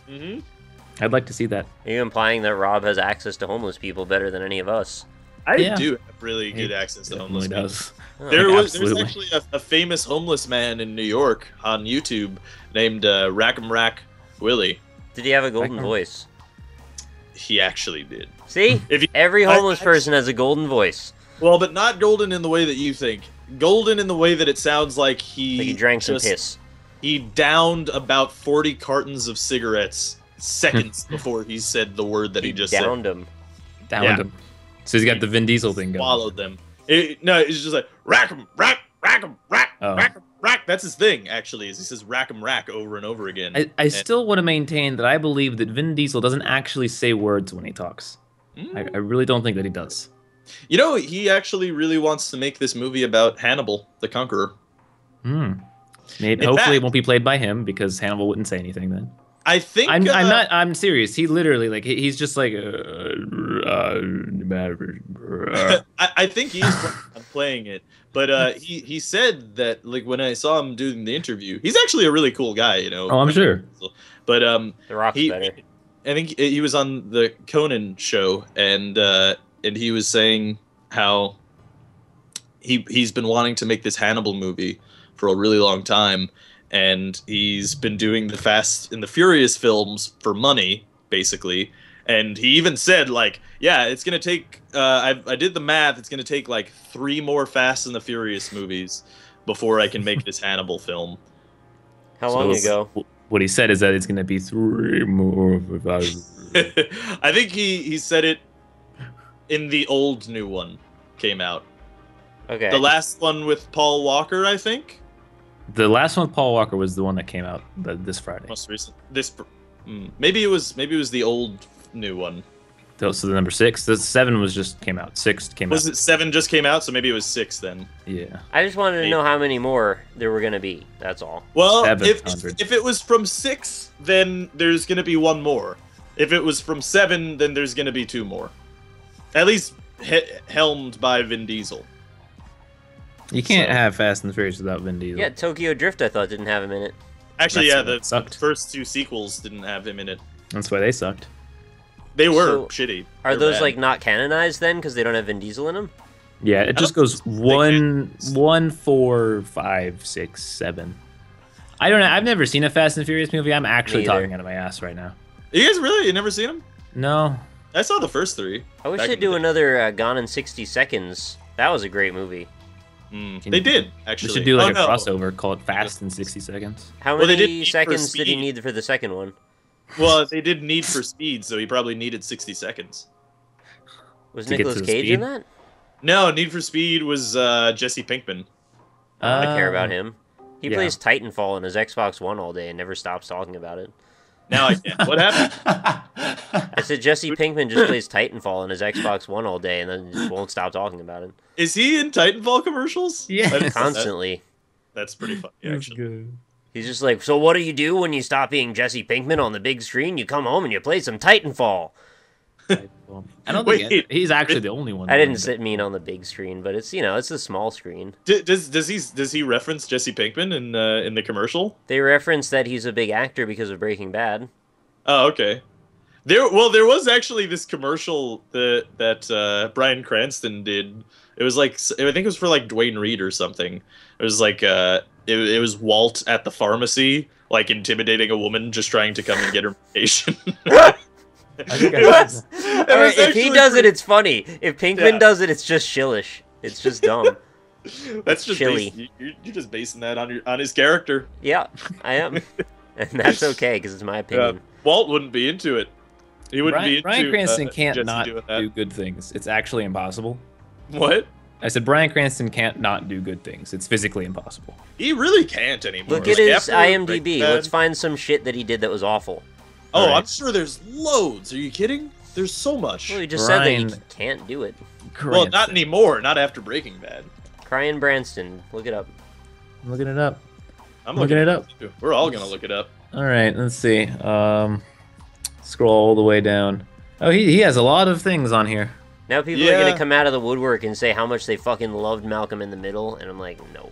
S3: Mm-hmm.
S2: I'd like to see that.
S1: Are you implying that Rob has access to homeless people better than any of us?
S3: I
S2: Yeah.
S3: do have really good access to homeless
S2: Definitely
S3: people.
S2: does.
S1: Oh,
S3: There was
S2: Absolutely.
S3: actually a famous homeless man in New York on YouTube named Rack'em Rack Willie.
S1: Did he have a golden
S2: Like-
S1: voice?
S3: He actually did.
S1: See?
S3: If you,
S1: Every
S3: I-
S1: homeless
S3: I-
S1: person has a golden voice.
S3: Well, but not golden in the way that you think. Golden in the way that it sounds like he
S1: Like he drank some
S3: just-
S1: piss.
S3: He downed about 40 cartons of cigarettes seconds before he said the word that he just
S1: downed him.
S2: Downed
S3: Yeah.
S2: him. So he's got the Vin Diesel thing
S3: said.
S2: going.
S3: Swallowed them. No, it's just like rack 'em, rack 'em, rack,
S2: Oh.
S3: rack 'em, Rack, that's his thing, actually, is he says rack 'em rack over and over again.
S2: I still want to maintain that I believe that Vin Diesel doesn't actually say words when he talks. I really don't think that he does.
S3: You know, he actually really wants to make this movie about Hannibal, the Conqueror.
S2: Maybe, hopefully it won't be played by him, because Hannibal wouldn't say anything then.
S3: I think
S2: I'm serious. He literally, like, he's just like
S3: I think he's playing it, but he said that, like, when I saw him doing the interview, he's actually a really cool guy, you know.
S2: Oh, I'm sure.
S3: But
S1: The Rock's better.
S3: I think he was on the Conan show, and he was saying how he's been wanting to make this Hannibal movie for a really long time, and he's been doing the Fast and the Furious films for money, basically. And he even said, like, yeah, it's gonna take. I did the math. It's gonna take like 3 more Fast and the Furious movies before I can make this Hannibal film.
S1: How long ago?
S2: What he said is that it's gonna be 3 more.
S3: I think he said it in the old new one came out.
S1: Okay.
S3: The last one with Paul Walker, I think.
S2: The last one with Paul Walker was the one that came out this Friday.
S3: Most recent. Maybe it was the old new one.
S2: So the number 6, the 7 was just came out. 6 came out.
S3: Was it 7 just came out? So maybe it was 6 then.
S2: Yeah.
S1: I just wanted to know how many more there were gonna be. That's all.
S3: Well,
S2: 700.
S3: if it was from 6, then there's gonna be 1 more. If it was from 7, then there's gonna be 2 more. At least helmed by Vin Diesel.
S2: You can't have Fast and the Furious without Vin Diesel.
S1: Yeah, Tokyo Drift I thought didn't have him in it.
S3: Actually,
S2: That's
S3: the
S2: sucked.
S3: first 2 sequels didn't have him in it.
S2: That's why they sucked.
S3: They were
S1: So,
S3: shitty.
S1: Are
S3: They're
S1: those
S3: bad.
S1: like not canonized then because they don't have Vin Diesel in them?
S2: Yeah, it just goes 1, 4, 5, 6, 7. I don't know. I've never seen a Fast and Furious movie. I'm actually
S1: Neither.
S2: talking out of my ass right now.
S3: You guys really? You never seen them?
S2: No.
S3: I saw the first 3.
S1: I wish
S3: back
S1: they'd
S3: in the
S1: do
S3: day.
S1: another Gone in 60 Seconds. That was a great movie.
S3: They did, actually.
S2: We should do like
S3: Oh,
S2: a
S3: no.
S2: crossover, call it Fast in 60 Seconds.
S1: How
S3: Well, they did
S1: many
S3: Need for
S1: seconds did he
S3: Speed.
S1: need for the second one?
S3: Well, they did Need for Speed, so he probably needed 60 seconds.
S1: Was
S2: To get
S1: Nicolas
S2: to the
S1: Cage
S2: speed?
S1: in that?
S3: No, Need for Speed was Jesse Pinkman.
S1: I care about him. He
S2: yeah.
S1: plays Titanfall on his Xbox One all day and never stops talking about it.
S3: Now I can. What happened?
S1: I said Jesse Pinkman just plays Titanfall on his Xbox One all day and then just won't stop talking about it.
S3: Is he in Titanfall commercials?
S2: Yes.
S3: I didn't know that.
S1: Constantly.
S3: That's pretty funny, actually.
S2: Good.
S1: He's just like, so what do you do when you stop being Jesse Pinkman on the big screen? You come home and you play some Titanfall.
S2: I don't
S3: Wait.
S2: think he's actually the only one.
S1: I didn't mean on the big screen, but it's, it's a small screen.
S3: Does he reference Jesse Pinkman in the commercial?
S1: They reference that he's a big actor because of Breaking Bad.
S3: Oh, okay. There was actually this commercial that Brian Cranston did. It was like, I think it was for like Dwayne Reed or something. It was like it was Walt at the pharmacy, like intimidating a woman just trying to come and get her medication.
S1: If he does it, it's funny. If Pinkman does it, it's just shillish. It's just dumb.
S3: That's just
S1: chilly.
S3: You're just basing that on his character.
S1: Yeah, I am. And that's okay, because it's my opinion.
S3: Walt wouldn't be into it. He wouldn't be into
S2: Brian Cranston can't
S3: Jesse
S2: not
S3: doing that.
S2: do good things. It's actually impossible.
S3: What?
S2: I said Brian Cranston can't not do good things. It's physically impossible.
S3: He really can't anymore.
S1: Look at
S3: Like,
S1: his
S3: after
S1: IMDb.
S3: Breaking Bad-
S1: Let's find some shit that he did that was awful.
S3: Oh,
S2: Alright.
S3: I'm sure there's loads. Are you kidding? There's so much.
S1: Well, he just said that he
S2: Brian
S1: can't do it.
S3: Well, not anymore. Not after Breaking Bad.
S1: Brian Cranston. Look it up.
S2: I'm looking it up.
S3: I'm
S2: Looking it up.
S3: too. We're all gonna look it up.
S2: All right, let's see. Scroll all the way down. Oh, he has a lot of things on here.
S1: Now people are going to come out of the woodwork and say how much they fucking loved Malcolm in the Middle, and I'm like, no,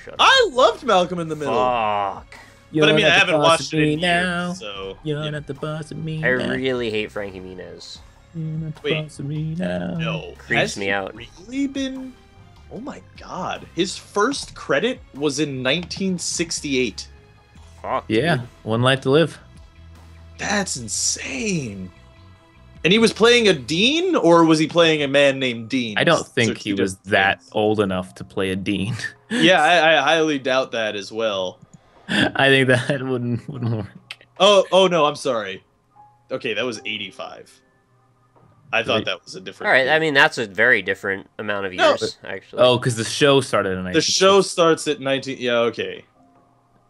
S1: shut up.
S3: I loved Malcolm in the Middle,
S1: Fuck.
S3: but I mean,
S2: You're
S3: I
S2: not the
S3: haven't
S2: boss
S3: watched
S2: of
S3: it
S2: me
S3: in
S2: now.
S3: years, so
S2: You're
S3: yeah.
S2: not the boss of me
S1: I
S2: now.
S1: really hate Frankie Muniz.
S2: You're not the
S3: Wait.
S2: boss of me now.
S3: No,
S1: Creeps
S3: has
S1: me
S3: he
S1: out.
S3: Really been? Oh my god, his first credit was in 1968.
S1: Fuck.
S2: Yeah,
S1: dude.
S2: One Life to Live.
S3: That's insane. And he was playing a dean, or was he playing a man named Dean?
S2: I don't
S3: So
S2: think he
S3: two
S2: was
S3: different
S2: that
S3: things.
S2: old enough to play a dean.
S3: Yeah, I highly doubt that as well.
S2: I think that wouldn't work.
S3: Oh no, I'm sorry. Okay, that was 85. I thought that was a different.
S1: All right,
S3: year.
S1: I mean that's a very different amount of
S3: No,
S1: years, actually.
S2: Oh, because the show started in 19.
S3: The show starts at 19. Yeah, okay.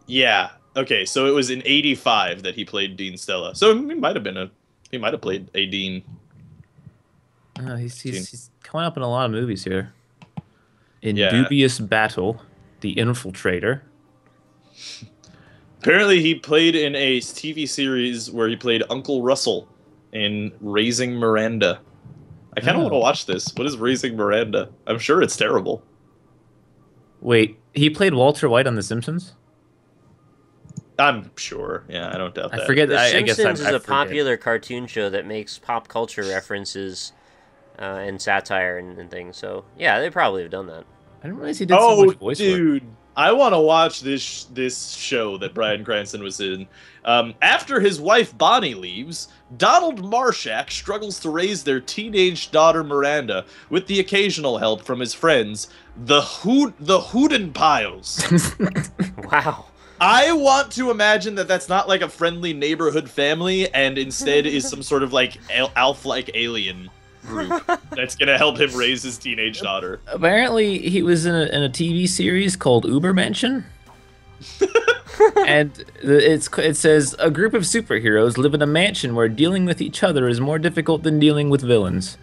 S3: Yeah, okay. So it was in '85 that he played Dean Stella. So he might have played a Dean.
S2: He's coming up in a lot of movies here. In
S3: Yeah.
S2: Dubious Battle, The Infiltrator.
S3: Apparently, he played in a TV series where he played Uncle Russell in Raising Miranda. I kind of want to watch this. What is Raising Miranda? I'm sure it's terrible.
S2: Wait, he played Walter White on The Simpsons?
S3: I'm sure. Yeah, I don't doubt that.
S2: I forget.
S1: The
S2: I guess
S1: Simpsons
S2: I
S1: is a
S2: forget.
S1: popular cartoon show that makes pop culture references and satire and things. So yeah, they probably have done that.
S2: I didn't realize he did so much voice
S3: dude.
S2: work.
S3: I want to watch this show that Bryan Cranston was in. After his wife Bonnie leaves, Donald Marshak struggles to raise their teenage daughter Miranda with the occasional help from his friends, the Hoodenpiles.
S1: Wow.
S3: I want to imagine that that's not like a friendly neighborhood family, and instead is some sort of like Alf-like alien group that's gonna help him raise his teenage daughter.
S2: Apparently, he was in a TV series called Ubermenschen. And it says a group of superheroes live in a mansion where dealing with each other is more difficult than dealing with villains.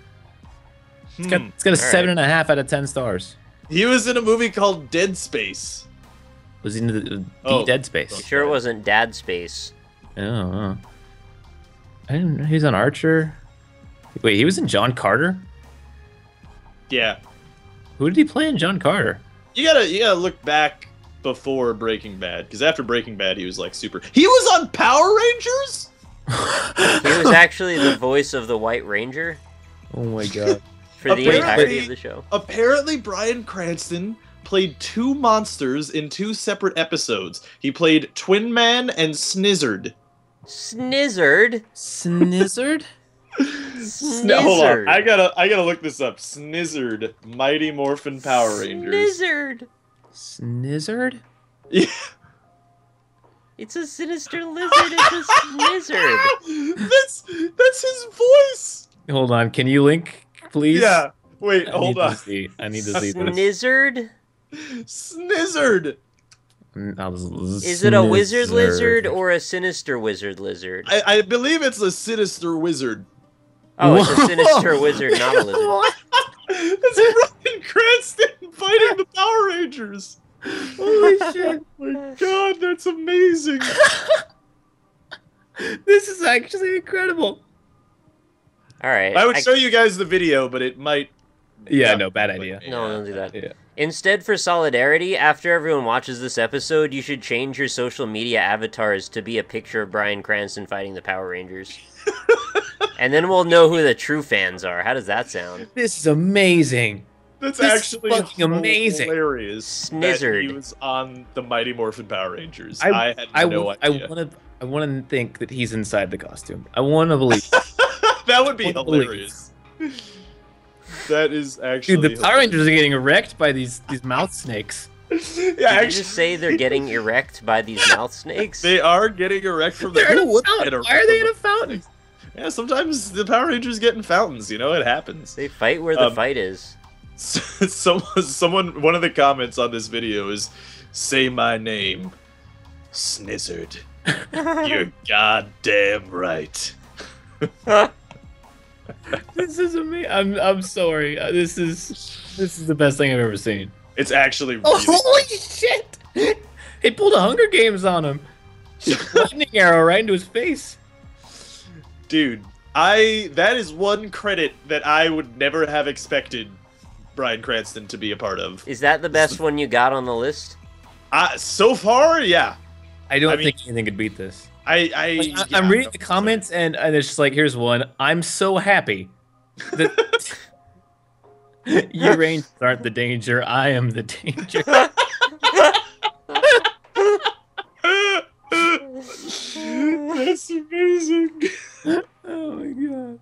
S2: It's got a 7.5 out of 10 stars.
S3: He was in a movie called Dead Space.
S2: Was he in the Dead Space?
S1: You sure it wasn't Dad Space?
S2: Oh, I didn't know he was on Archer. Wait, he was in John Carter?
S3: Yeah.
S2: Who did he play in John Carter?
S3: You gotta look back before Breaking Bad, because after Breaking Bad he was like super. He was on Power Rangers?
S1: He was actually the voice of the White Ranger
S2: Oh my god.
S1: for the entirety of the show.
S3: Apparently Bryan Cranston played two monsters in two separate episodes. He played Twin Man and Snizzard.
S1: Snizzard?
S2: Snizzard?
S3: No, hold on. I gotta look this up. Snizzard, Mighty Morphin Power Rangers.
S1: Snizzard.
S2: Snizzard?
S3: Yeah.
S1: It's a sinister lizard. It's a snizzard.
S3: That's his voice.
S2: Hold on, can you link, please?
S3: Yeah. Wait, hold on.
S2: I need to see this.
S1: Snizzard?
S3: Snizzard.
S1: Is it a wizard lizard or a sinister wizard lizard?
S3: I believe it's a sinister wizard.
S1: Oh, it's a sinister wizard, not a lizard.
S3: That's Bryan Cranston fighting the Power Rangers.
S2: Holy shit.
S3: Oh my god, that's amazing.
S2: This is actually incredible.
S1: All right.
S3: I would show you guys the video, but it might...
S2: Yeah, no, bad idea.
S1: No, don't do that.
S2: Yeah.
S1: Instead, for solidarity, after everyone watches this episode, you should change your social media avatars to be a picture of Bryan Cranston fighting the Power Rangers. And then we'll know who the true fans are. How does that sound?
S2: This is amazing.
S3: That's
S2: This is
S3: actually
S2: fucking amazing.
S3: hilarious.
S1: Snizzard.
S3: That he was on the Mighty Morphin Power Rangers. I had no idea.
S2: I want to think that he's inside the costume. I want to believe.
S3: That would be hilarious. That is actually.
S2: Dude, the Power Rangers are getting erect by these mouth snakes.
S3: Yeah,
S1: Did
S3: actually,
S1: you just say they're getting erect by these mouth snakes?
S3: they are getting erect from
S2: They're in a
S3: the.
S2: fountain. Why are they in a fountain?
S3: Yeah, sometimes the Power Rangers get in fountains. You know, it happens.
S1: They fight where the fight is.
S3: Someone, one of the comments on this video is, "Say my name, Snizzard." You're goddamn right.
S2: This is amazing. I'm sorry. This is the best thing I've ever seen.
S3: It's actually
S2: Oh,
S3: really
S2: holy shit! He pulled a Hunger Games on him. Lightning arrow right into his face.
S3: Dude, that is one credit that I would never have expected Bryan Cranston to be a part of.
S1: Is that the best one you got on the list?
S3: So far, yeah.
S2: I don't think anything could beat this.
S3: I'm
S2: reading the comments and it's just like, here's one. I'm so happy that you Rangers aren't the danger. I am the danger.
S3: That's amazing.
S2: Oh my god.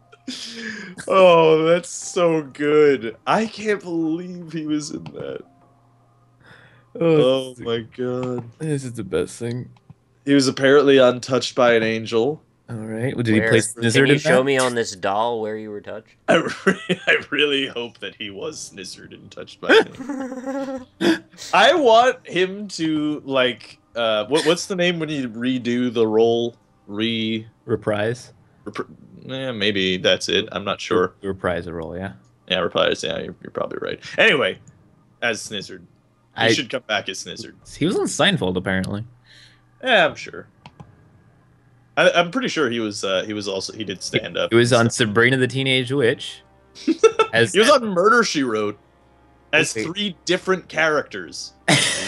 S3: Oh, that's so good. I can't believe he was in that. Oh my god.
S2: This is the best thing.
S3: He was apparently on Touched by an Angel.
S2: All right. Well, did he play
S1: Can
S2: Snizzard
S1: you
S2: in
S1: show
S2: that?
S1: me on this doll where you were touched?
S3: I really hope that he was snizzard and touched by me. I want him to like what's the name when you redo the role?
S2: Reprise.
S3: Maybe that's it. I'm not sure.
S2: Reprise a role, yeah.
S3: Yeah, reprise. Yeah, you're probably right. Anyway, as Snizzard, he should come back as Snizzard.
S2: He was on Seinfeld apparently.
S3: Yeah, I'm sure. I'm pretty sure he was also he did stand up.
S2: He was on Sabrina the Teenage Witch.
S3: He was on Murder, She Wrote as 3 different characters.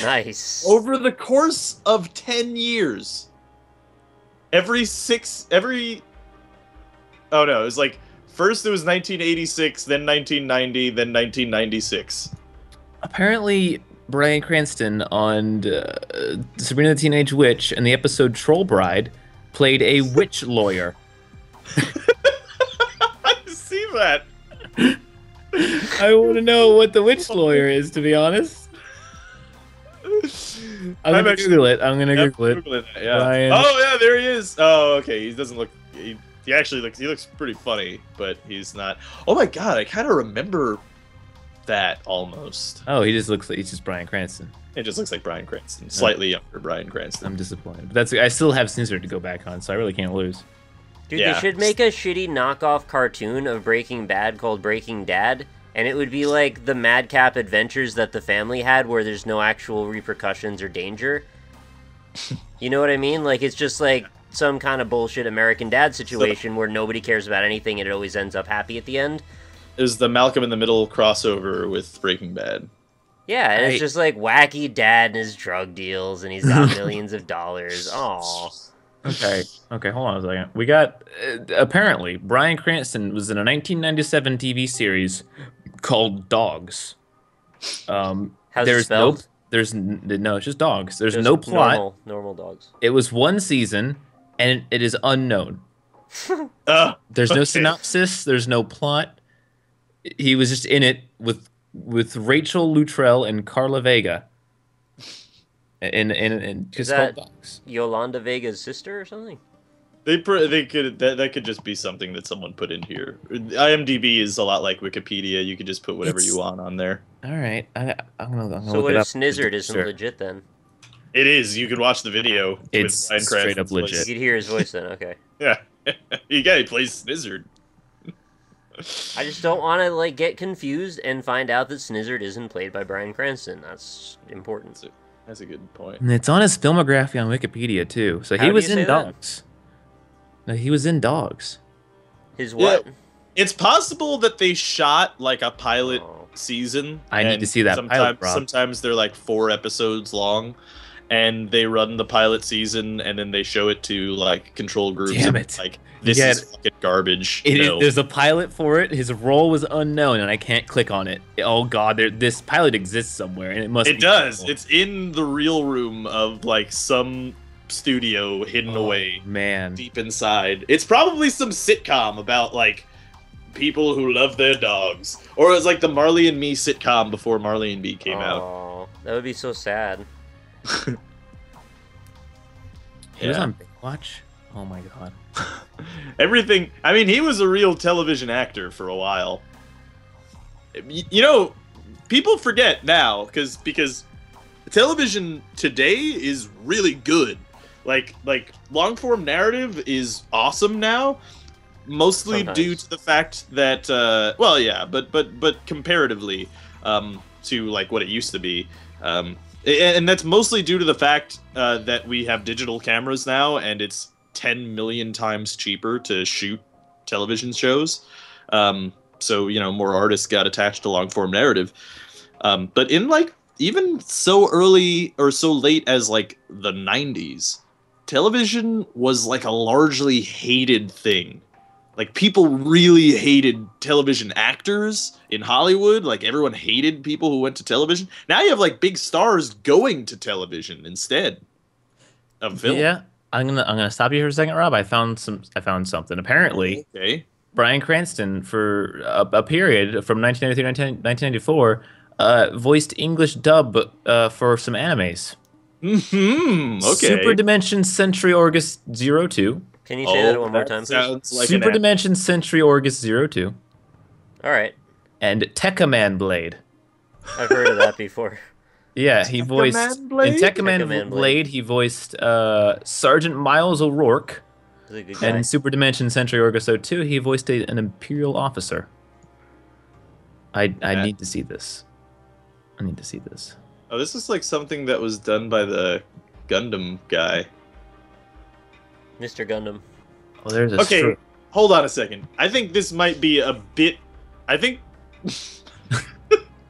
S1: Nice.
S3: Over the course of 10 years. Oh no, it was like first it was 1986, then 1990, then 1996.
S2: Apparently, Bryan Cranston on Sabrina the Teenage Witch in the episode Troll Bride played a witch lawyer.
S3: I see that.
S2: I want to know what the witch lawyer is, to be honest. I'm gonna Google it.
S3: Yeah.
S2: Bryan.
S3: Oh yeah, there he is. Oh, okay. He doesn't look. He actually looks. He looks pretty funny, but he's not. Oh my god, I kind of remember that almost.
S2: Oh, he just looks like he's just Bryan Cranston.
S3: It just looks like Bryan Cranston, slightly younger Bryan Cranston.
S2: I'm disappointed, but I still have Snizzard to go back on, so I really can't lose.
S1: Dude, they should make a shitty knockoff cartoon of Breaking Bad called Breaking Dad, and it would be like the madcap adventures that the family had where there's no actual repercussions or danger. You know what I mean? Like, it's just like some kind of bullshit American Dad situation where nobody cares about anything and it always ends up happy at the end.
S3: Is the Malcolm in the Middle crossover with Breaking Bad.
S1: Yeah, and it's just like wacky dad and his drug deals, and he's got millions of dollars. Aw.
S2: Okay, hold on a second. We got, apparently, Bryan Cranston was in a 1997 TV series called Dogs.
S1: How's it spelled?
S2: No, it's just Dogs. There's no plot.
S1: Normal dogs.
S2: It was 1 season, and it is unknown. There's no synopsis. There's no plot. He was just in it with Rachel Luttrell and Carla Vega. And
S1: is that Yolanda Vega's sister or something?
S3: They could that could just be something that someone put in here. IMDb is a lot like Wikipedia. You could just put whatever you want on there.
S2: All right, I'm gonna
S1: so
S2: look
S1: what
S2: it
S1: if
S2: up.
S1: Snizzard isn't legit then?
S3: It is. You could watch the video.
S2: It's
S3: with
S2: straight up legit.
S1: You could hear his voice then. Okay.
S3: Yeah, he plays Snizzard.
S1: I just don't want to like get confused and find out that Snizzard isn't played by Bryan Cranston. That's important.
S3: That's a good point.
S2: And it's on his filmography on Wikipedia too. So he was in Dogs. No, he was in Dogs.
S1: His what?
S3: Yeah, it's possible that they shot like a pilot season.
S2: I need to see that pilot, Rob.
S3: Sometimes they're like 4 episodes long, and they run the pilot season, and then they show it to like control groups.
S2: Damn
S3: and,
S2: it!
S3: Like this is fucking garbage.
S2: There's a pilot for it. His role was unknown, and I can't click on it. Oh god, this pilot exists somewhere, and it must.
S3: It does. Cool. It's in the real room of like some studio hidden away,
S2: man,
S3: deep inside. It's probably some sitcom about like people who love their dogs, or it's like the Marley and Me sitcom before Marley and Me came out.
S1: That would be so sad.
S2: He was on Baywatch. Oh my god.
S3: Everything. I mean, he was a real television actor for a while. You know, people forget now because television today is really good. Like long form narrative is awesome now, mostly due to the fact that but comparatively to like what it used to be. And that's mostly due to the fact that we have digital cameras now, and it's 10 million times cheaper to shoot television shows. So, you know, more artists got attached to long-form narrative. But in, like, even so early or so late as, like, the 90s, television was, like, a largely hated thing. Like, people really hated television actors in Hollywood. Like, everyone hated people who went to television. Now you have, like, big stars going to television instead of film.
S2: Yeah, I'm gonna stop you for a second, Rob. I found something. Apparently, Bryan Cranston, for a period from 1993 to 1994, voiced English dub for some animes.
S3: Okay.
S2: Super Dimension Century August 02.
S1: Can you say that one more time, please?
S3: Sounds like
S2: Super
S3: an
S2: Dimension Century Orgus 02.
S1: All right.
S2: And Tekkaman Blade.
S1: I've heard of that before.
S2: Yeah, he voiced
S3: Tekkaman Blade?
S2: in Tekkaman
S1: Tekkaman Blade.
S2: Blade. He voiced Sergeant Miles O'Rourke,
S1: He's a good
S2: and
S1: guy.
S2: in Super Dimension Century Orgus 02, he voiced an Imperial officer. I need to see this. I need to see this.
S3: Oh, this is like something that was done by the Gundam guy.
S1: Mr. Gundam.
S2: Oh, there's a
S3: Okay, hold on a second. I think this might be a bit... I think...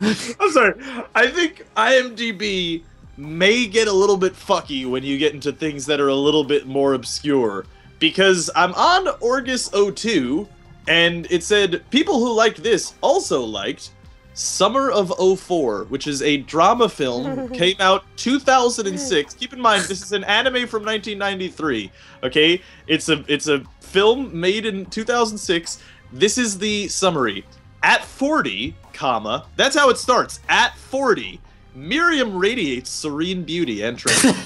S3: I'm sorry. I think IMDB may get a little bit fucky when you get into things that are a little bit more obscure. Because I'm on Orgus 02, and it said, people who liked this also liked Summer of 04, which is a drama film, came out 2006. Keep in mind, this is an anime from 1993, okay? It's a film made in 2006. This is the summary. At 40, comma, that's how it starts. At 40, Miriam radiates serene beauty and tranquility,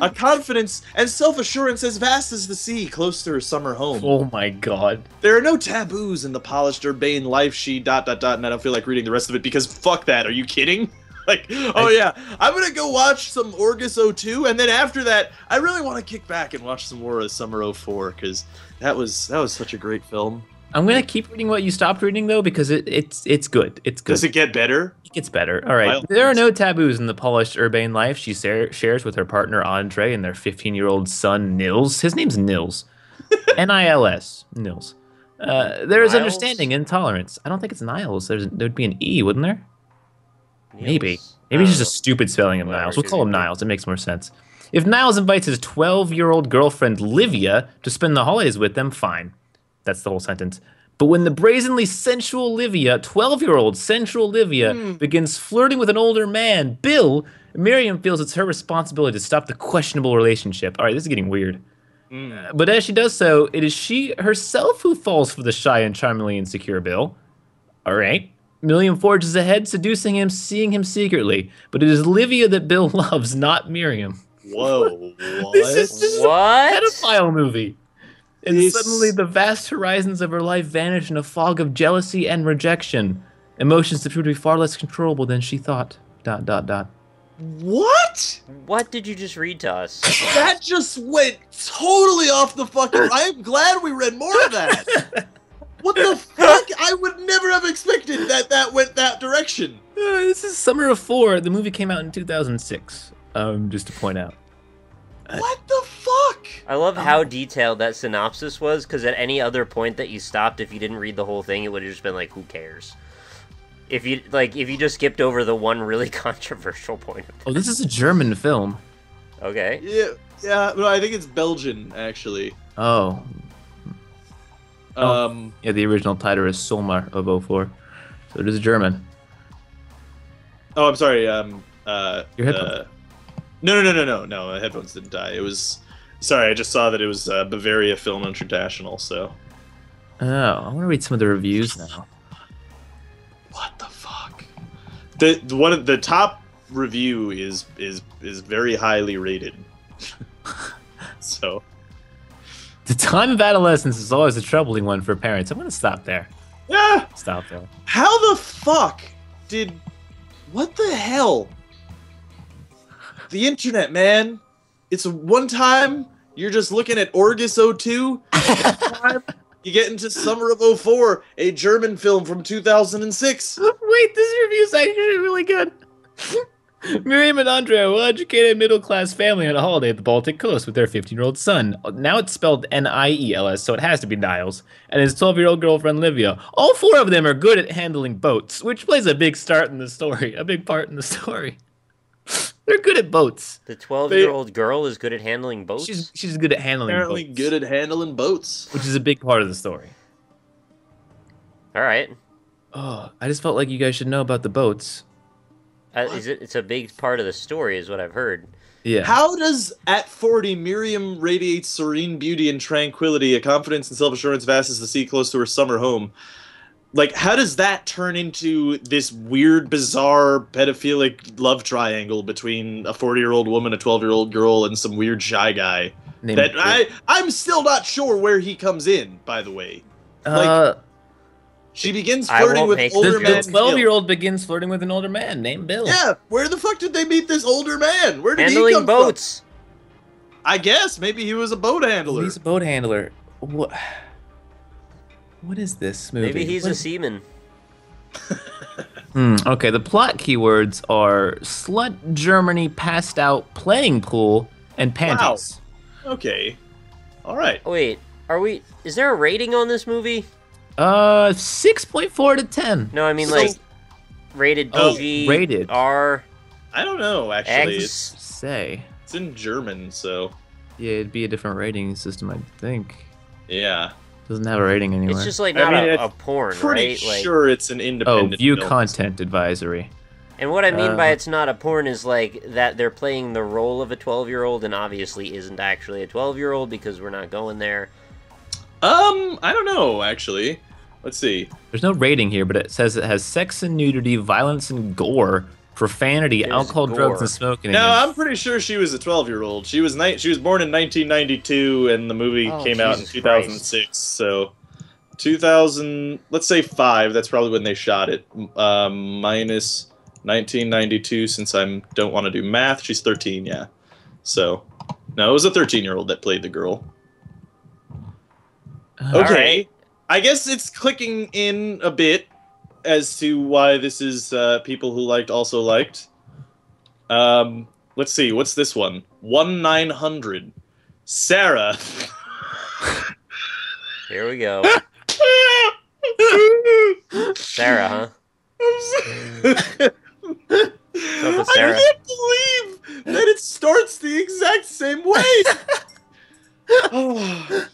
S3: a confidence and self-assurance as vast as the sea close to her summer home.
S2: Oh my god.
S3: There are no taboos in the polished urbane life she ... and I don't feel like reading the rest of it because fuck that, are you kidding? Like, oh yeah, I'm gonna go watch some Orgus 02, and then after that, I really want to kick back and watch some more of Summer 04, because that was such a great film.
S2: I'm gonna keep reading what you stopped reading though, because it's good. It's good.
S3: Does it get better?
S2: It gets better. All right. There are no taboos in the polished urbane life she shares with her partner Andre and their 15-year-old son Nils. His name's Nils. N-I-L-S. Nils. There is
S1: Niles?
S2: understanding and tolerance. I don't think it's Niles. There'd be an E, wouldn't there? Maybe.
S1: Niels.
S2: Maybe it's just a stupid spelling of
S1: Whatever,
S2: Niles. We'll call him
S1: dude.
S2: Niles. It makes more sense. If Niles invites his 12-year-old girlfriend Livia to spend the holidays with them, fine. That's the whole sentence. But when the brazenly sensual Livia, 12-year-old sensual Livia, begins flirting with an older man, Bill, Miriam feels it's her responsibility to stop the questionable relationship. All right, this is getting weird. But as she does so, it is she herself who falls for the shy and charmingly insecure Bill. All right. Miriam forges ahead, seducing him, seeing him secretly. But it is Livia that Bill loves, not Miriam.
S3: Whoa, what?
S2: This is just a
S1: What?
S2: pedophile movie. And
S3: This-
S2: suddenly the vast horizons of her life vanish in a fog of jealousy and rejection. Emotions that prove to be far less controllable than she thought. ...
S3: What?
S1: What did you just read to us?
S3: That just went totally off the fucking... I am glad we read more of that. What the fuck? I would never have expected that went that direction.
S2: This is Summer of 4. The movie came out in 2006. Just to point out.
S3: What the fuck?
S1: I love how detailed that synopsis was, because at any other point that you stopped, if you didn't read the whole thing, it would have just been like, who cares? If you just skipped over the one really controversial point.
S2: Oh, this is a German film.
S1: Okay.
S3: Yeah. No, I think it's Belgian actually.
S2: Oh.
S3: Um.
S2: Yeah, the original title is Solmar of 04. So it is German.
S3: Oh, I'm sorry.
S2: Your headphones.
S3: No. My headphones didn't die. It was. Sorry, I just saw that it was Bavaria Film International. So.
S2: Oh, I want to read some of the reviews now.
S3: What the fuck? The top review is very highly rated. So.
S2: The time of adolescence is always a troubling one for parents. I'm going to stop there.
S3: Yeah.
S2: Stop there.
S3: How the fuck did? What the hell? The internet, man. It's one time you're just looking at Orgus 02. Next time you get into Summer of 04, a German film from 2006.
S2: Wait, this review's actually really good. Miriam and Andre are a well-educated middle-class family on a holiday at the Baltic coast with their 15-year-old son. Now it's spelled N-I-E-L-S, so it has to be Niles. And his 12-year-old girlfriend, Livia. All four of them are good at handling boats, which plays a big part in the story. They're good at boats.
S1: The 12-year-old girl is good at handling boats?
S2: She's good at handling
S3: Apparently
S2: boats.
S3: good at handling boats.
S2: Which is a big part of the story.
S1: All right.
S2: Oh, I just felt like you guys should know about the boats.
S1: It's a big part of the story, is what I've heard.
S2: Yeah.
S3: How does, at 40, Miriam radiates serene beauty and tranquility, a confidence and self-assurance vast as the sea close to her summer home? Like, how does that turn into this weird, bizarre, pedophilic love triangle between a 40-year-old woman, a 12-year-old girl, and some weird shy guy? That I'm still not sure where he comes in, by the way. She begins flirting with older men.
S2: The 12-year-old begins flirting with an older man named Bill.
S3: Yeah, where the fuck did they meet this older man? Where did
S1: Handling
S3: he come
S1: boats.
S3: from? I guess maybe he was a boat handler.
S2: He's a boat handler. What is this movie?
S1: Maybe he's a seaman.
S2: Okay, the plot keywords are slut Germany passed out playing pool and panties.
S3: Wow. Okay. All right.
S1: Wait, is there a rating on this movie?
S2: 6.4 to 10.
S1: No, I mean like rated PG,
S2: rated
S1: R.
S3: I don't know actually.
S1: X.
S3: It's in German, so
S2: yeah, it'd be a different rating system, I think.
S3: Yeah.
S2: Doesn't have a rating anywhere.
S1: It's just like not a porn,
S3: pretty
S1: right? Like,
S3: sure it's an independent.
S2: view
S3: film.
S2: content advisory.
S1: And what I mean by it's not a porn is like that they're playing the role of a 12-year-old and obviously isn't actually a 12-year-old because we're not going there.
S3: I don't know actually. Let's see.
S2: There's no rating here, but it says it has sex and nudity, violence and gore, profanity, alcohol, drugs, and smoking.
S3: No, I'm pretty sure she was a 12-year-old. She was born in 1992, and the movie came out in 2006. Christ. So, 2000, let's say 5. That's probably when they shot it. Minus 1992, since I don't want to do math. She's 13, yeah. So, no, it was a 13-year-old that played the girl. Okay, right. I guess it's clicking in a bit as to why this is people who also liked. Let's see, what's this one? 1-900. Sarah.
S1: Here we go. Sarah, huh?
S3: Sarah? I can't believe that it starts the exact same way. Oh.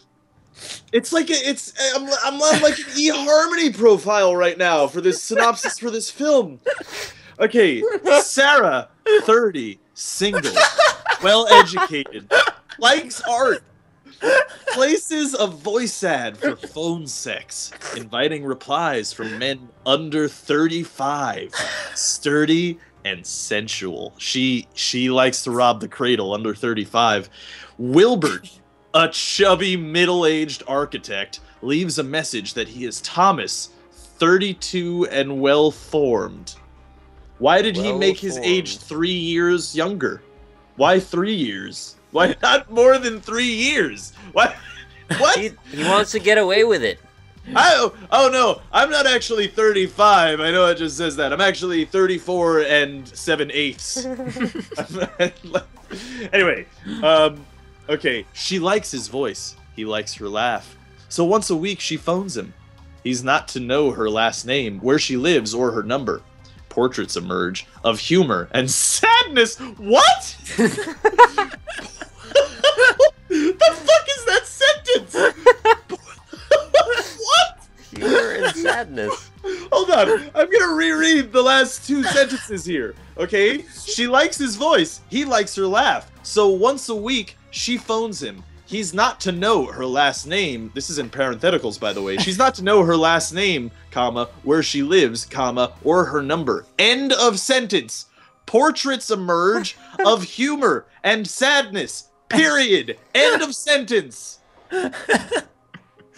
S3: It's like I'm like an eHarmony profile right now for this synopsis for this film. Okay, Sarah, 30, single, well-educated, likes art, places a voice ad for phone sex, inviting replies from men under 35, sturdy and sensual. She likes to rob the cradle, under 35. Wilbert, a chubby, middle-aged architect, leaves a message that he is Thomas, 32 and well-formed. Why did he make his age 3 years younger? Why 3 years? Why not more than 3 years? Why? What?
S1: He wants to get away with it.
S3: Oh no, I'm not actually 35. I know it just says that. I'm actually 34 and 7/8. Anyway, okay, she likes his voice. He likes her laugh. So once a week, she phones him. He's not to know her last name, where she lives, or her number. Portraits emerge of humor and sadness. What? The fuck is that sentence? What?
S1: Humor and sadness.
S3: Hold on. I'm going to reread the last 2 sentences here. Okay? She likes his voice. He likes her laugh. So once a week, she phones him. He's not to know her last name. This is in parentheticals, by the way. She's not to know her last name, comma, where she lives, comma, or her number. End of sentence. Portraits emerge of humor and sadness. Period. End of sentence.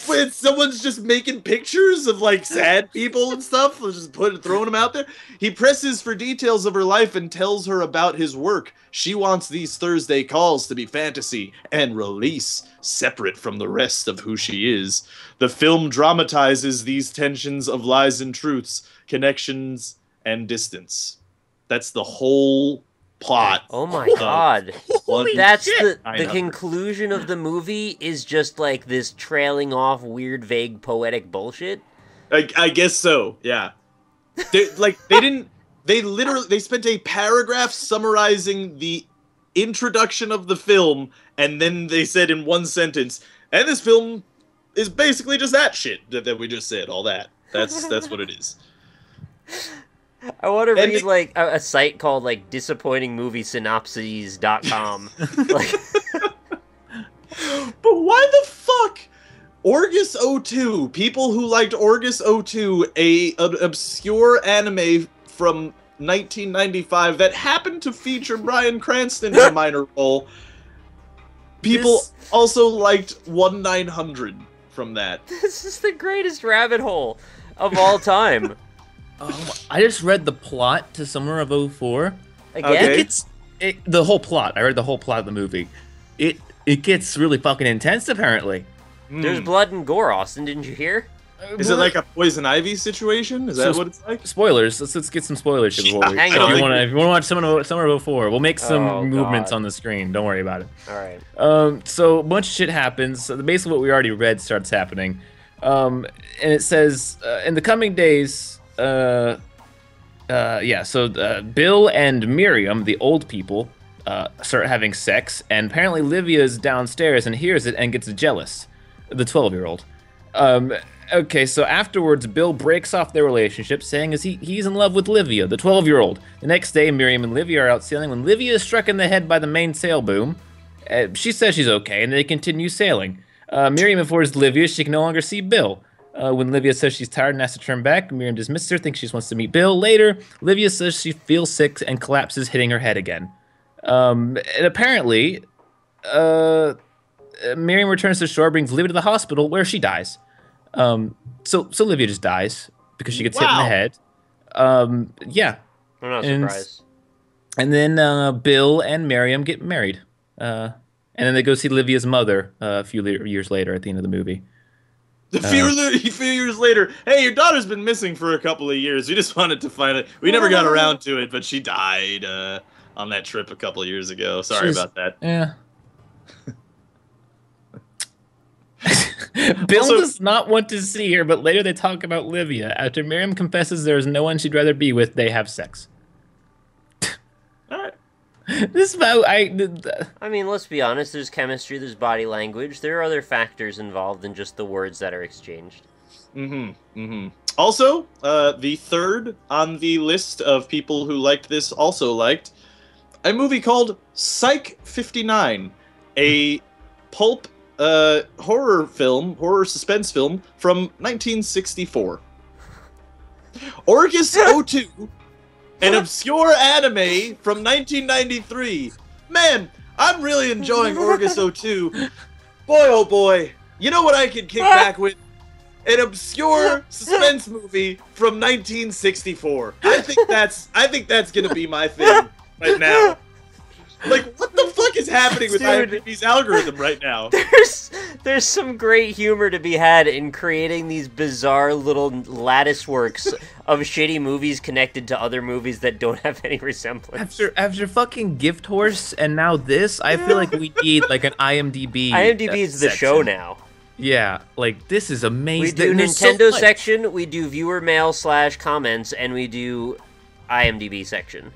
S3: When someone's just making pictures of like sad people and stuff, just throwing them out there. He presses for details of her life and tells her about his work. She wants these Thursday calls to be fantasy and release, separate from the rest of who she is. The film dramatizes these tensions of lies and truths, connections and distance. That's the whole plot.
S1: Oh my god. That's the conclusion of the movie is just like this trailing off weird vague poetic bullshit.
S3: I guess so. Yeah. They spent a paragraph summarizing the introduction of the film, and then they said in one sentence, and this film is basically just that shit that we just said, all that. That's what it is.
S1: I want to read like a site called like disappointingmoviesynopses.com. Like,
S3: but why the fuck? Orgus 02, people who liked Orgus 02, an obscure anime from 1995 that happened to feature Brain Cranston in a minor role. People also liked 1/900 from that.
S1: This is the greatest rabbit hole of all time.
S2: Oh, I just read the plot to Summer of '04.
S1: Again?
S3: Okay.
S2: The whole plot. I read the whole plot of the movie. It gets really fucking intense, apparently.
S1: There's blood and gore, Austin. Didn't you hear?
S3: Is it like a Poison Ivy situation? Is that what it's like?
S2: Spoilers. Let's get some spoilers.
S1: Hang on.
S2: If you want to watch Summer of '04, we'll make some movements
S1: God.
S2: on the screen. Don't worry about it.
S1: All right.
S2: So a bunch of shit happens. So basically, what we already read starts happening. And it says, in the coming days, Bill and Miriam, the old people, start having sex, and apparently Livia is downstairs and hears it and gets jealous. The 12-year-old. Okay, so afterwards, Bill breaks off their relationship, saying he's in love with Livia, the 12-year-old. The next day, Miriam and Livia are out sailing when Livia is struck in the head by the main sail boom. She says she's okay, and they continue sailing. Miriam informs Livia she can no longer see Bill. When Livia says she's tired and has to turn back, Miriam dismisses her, thinks she just wants to meet Bill. Later, Livia says she feels sick and collapses, hitting her head again. And apparently, Miriam returns to shore, brings Livia to the hospital, where she dies. So Livia just dies because she gets hit in the head. Yeah.
S1: I'm not surprised.
S2: And then Bill and Miriam get married. And then they go see Livia's mother a few years later at the end of the movie.
S3: A few years later, hey, your daughter's been missing for a couple of years. We just wanted to find it. We never got around to it, but she died on that trip a couple of years ago. Sorry about that.
S2: Yeah. Bill does not want to see her, but later they talk about Livia. After Miriam confesses there is no one she'd rather be with, they have sex.
S3: All right.
S2: This I
S1: mean, let's be honest. There's chemistry. There's body language. There are other factors involved than just the words that are exchanged.
S3: Also, the third on the list of people who liked this also liked a movie called Psych 59, a pulp horror suspense film from 1964. Orcus 02, an obscure anime from 1993. Man, I'm really enjoying Orcus 02. Boy, oh boy. You know what I could kick back with? An obscure suspense movie from 1964. I think that's gonna be my thing right now. Like, what the fuck is happening with IMDb's algorithm right now?
S1: There's some great humor to be had in creating these bizarre little lattice works of shitty movies connected to other movies that don't have any resemblance.
S2: After fucking Gift Horse and now this, I feel like we need like an IMDb.
S1: IMDb is the show now.
S2: Yeah, like this is amazing.
S1: We do Nintendo section, we do viewer mail / comments, and we do IMDb section.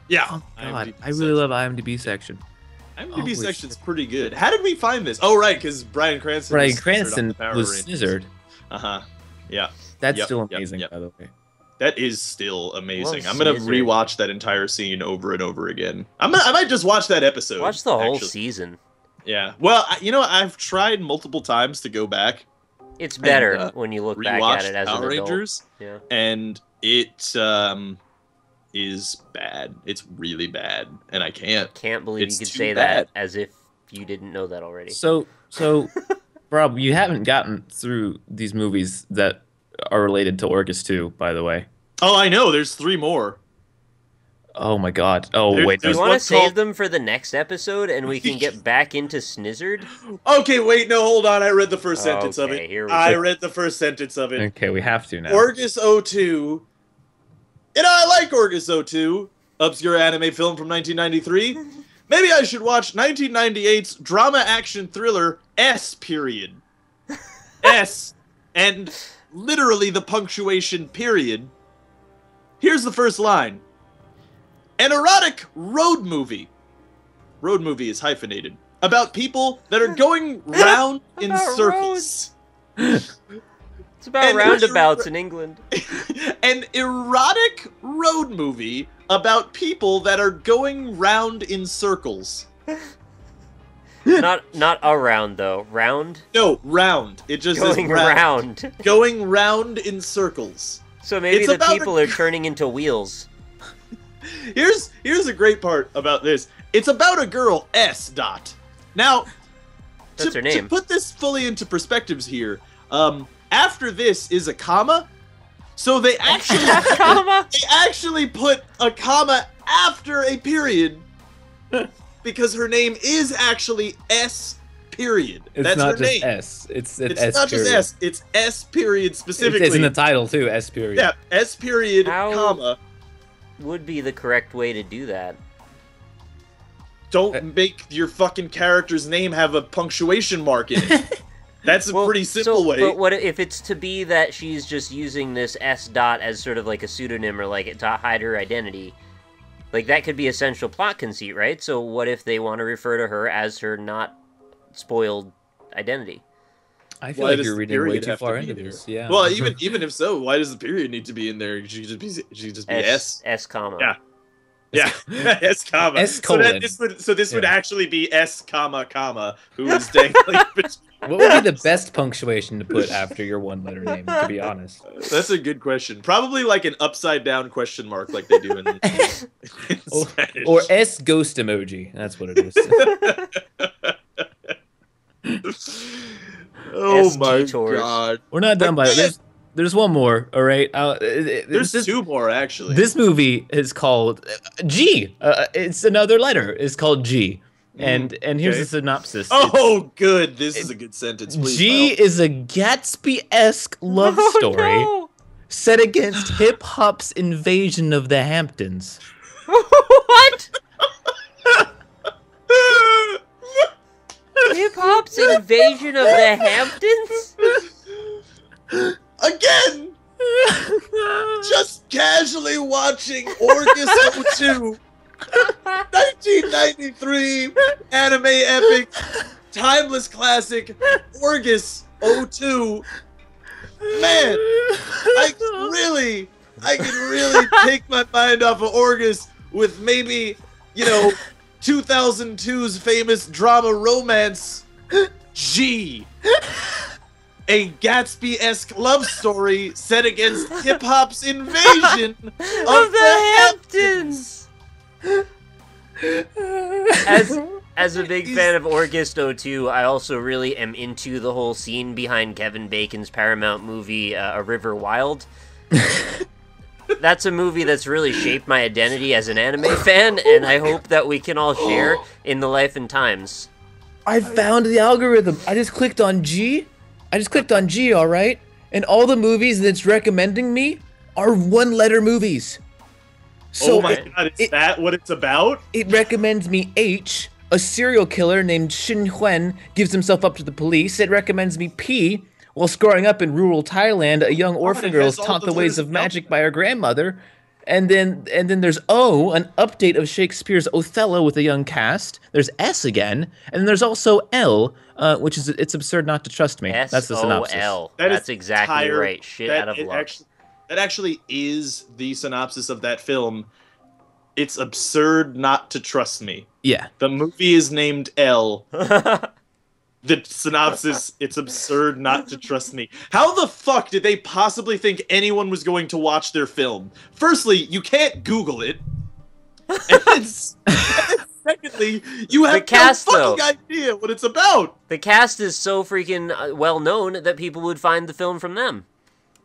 S3: Yeah.
S2: Oh, God, I really love IMDb section.
S3: IMDb section's pretty good. How did we find this? Oh, right, because Bryan Cranston
S2: was scissored.
S3: Yeah.
S2: That's still amazing, by the way.
S3: That is still amazing. I'm going to rewatch that entire scene over and over again. I might just watch that episode.
S1: Watch the whole season.
S3: Yeah. Well, I've tried multiple times to go back.
S1: It's better when you look back at it as
S3: Power
S1: an adult.
S3: Rangers,
S1: yeah.
S3: And it is bad. It's really bad, and I can't believe
S1: you could say that as if you didn't know that already.
S2: So, Rob, you haven't gotten through these movies that are related to Orcus 2, by the way.
S3: Oh, I know. There's 3 more.
S2: Oh my God. Oh, wait.
S1: Do you want to save them for the next episode, and we can get back into Snizzard?
S3: Okay, wait, no, hold on. I read the first sentence of it. I read the first sentence of it.
S2: Okay, we have to now.
S3: Orcus 02. And I like Orcus 02, obscure anime film from 1993. Maybe I should watch 1998's drama action thriller S period. S, and literally the punctuation period. Here's the first line. An erotic road movie. Road movie is hyphenated. About people that are going round in circles.
S1: It's about roundabouts in England.
S3: An erotic road movie about people that are going round in circles.
S1: Not around though. Round?
S3: No, round. It just
S1: going
S3: is round.
S1: round.
S3: Going round in circles.
S1: So maybe the people are turning into wheels.
S3: Here's a great part about this. It's about a girl, S. Dot. Now,
S1: That's her name.
S3: To put this fully into perspectives here, after this is a comma, so they actually put a comma after a period because her name is actually S. Period.
S2: It's
S3: That's
S2: not
S3: her
S2: just
S3: name.
S2: S. It's
S3: It's
S2: S
S3: not
S2: period.
S3: just S. It's S. Period specifically.
S2: It's in the title too. S period.
S3: Yeah, S. Period,
S1: How-
S3: comma.
S1: Would be the correct way to do that.
S3: Don't make your fucking character's name have a punctuation mark in it. That's a pretty simple way.
S1: But what if it's to be that she's just using this S dot as sort of like a pseudonym or like to hide her identity? Like that could be a central plot conceit, right? So what if they want to refer to her as her not spoiled identity?
S2: I feel
S3: Why
S2: like
S3: does
S2: you're
S3: the
S2: reading way
S3: period
S2: too
S3: have to
S2: far
S3: be
S2: into
S3: there?
S2: this. Yeah.
S3: Well, even if so, why does the period need to be in there? She could just be S.
S1: S comma.
S3: Yeah. Yeah, S comma.
S2: S
S3: So
S2: colon.
S3: this would
S2: Yeah.
S3: actually be S comma comma, who is dangling between.
S2: What would be the best punctuation to put after your one-letter name? To be honest.
S3: That's a good question. Probably like an upside down question mark, like they do in Spanish.
S2: Or S ghost emoji. That's what it is.
S3: Oh
S1: S
S3: my
S1: detours.
S3: god.
S2: We're not done by it. There's one more. All right.
S3: There's two more actually.
S2: This movie is called G. It's another letter. It's called G. And here's
S3: okay.
S2: the synopsis.
S3: Oh, good. This is a good sentence. Please.
S2: G
S3: Kyle.
S2: is a Gatsby-esque love story
S1: No!
S2: set against hip hop's invasion of the Hamptons.
S1: What? Hip hop's invasion of the Hamptons?
S3: Again. Just casually watching Orgus 02, 1993 anime epic, timeless classic, Orgus 02. Man, I can really take my mind off of Orgus with maybe, 2002's famous drama romance, G. A Gatsby-esque love story set against hip-hop's invasion of
S1: the Hamptons! As a big fan of August 02, I also really am into the whole scene behind Kevin Bacon's Paramount movie, A River Wild. That's a movie that's really shaped my identity as an anime fan, and I hope that we can all share in the life and times.
S2: I found the algorithm. I just clicked on G, all right? And all the movies that it's recommending me are one-letter movies. So
S3: oh my god, is that what it's about?
S2: It recommends me H, a serial killer named Shin Huen gives himself up to the police. It recommends me P, while growing up in rural Thailand, a young orphan girl is taught the ways of magic by her grandmother. And then there's O, an update of Shakespeare's Othello with a young cast. There's S again, and then there's also L, which is It's Absurd Not to Trust Me. That's the synopsis.
S1: S-O-L.
S3: That is
S1: That's exactly right. Shit out of luck.
S3: That actually is the synopsis of that film. It's absurd not to trust me.
S2: Yeah.
S3: The movie is named L. The synopsis, it's absurd not to trust me. How the fuck did they possibly think anyone was going to watch their film? Firstly, you can't Google it. And secondly, you have no fucking idea what it's about.
S1: The cast is so freaking well known that people would find the film from them.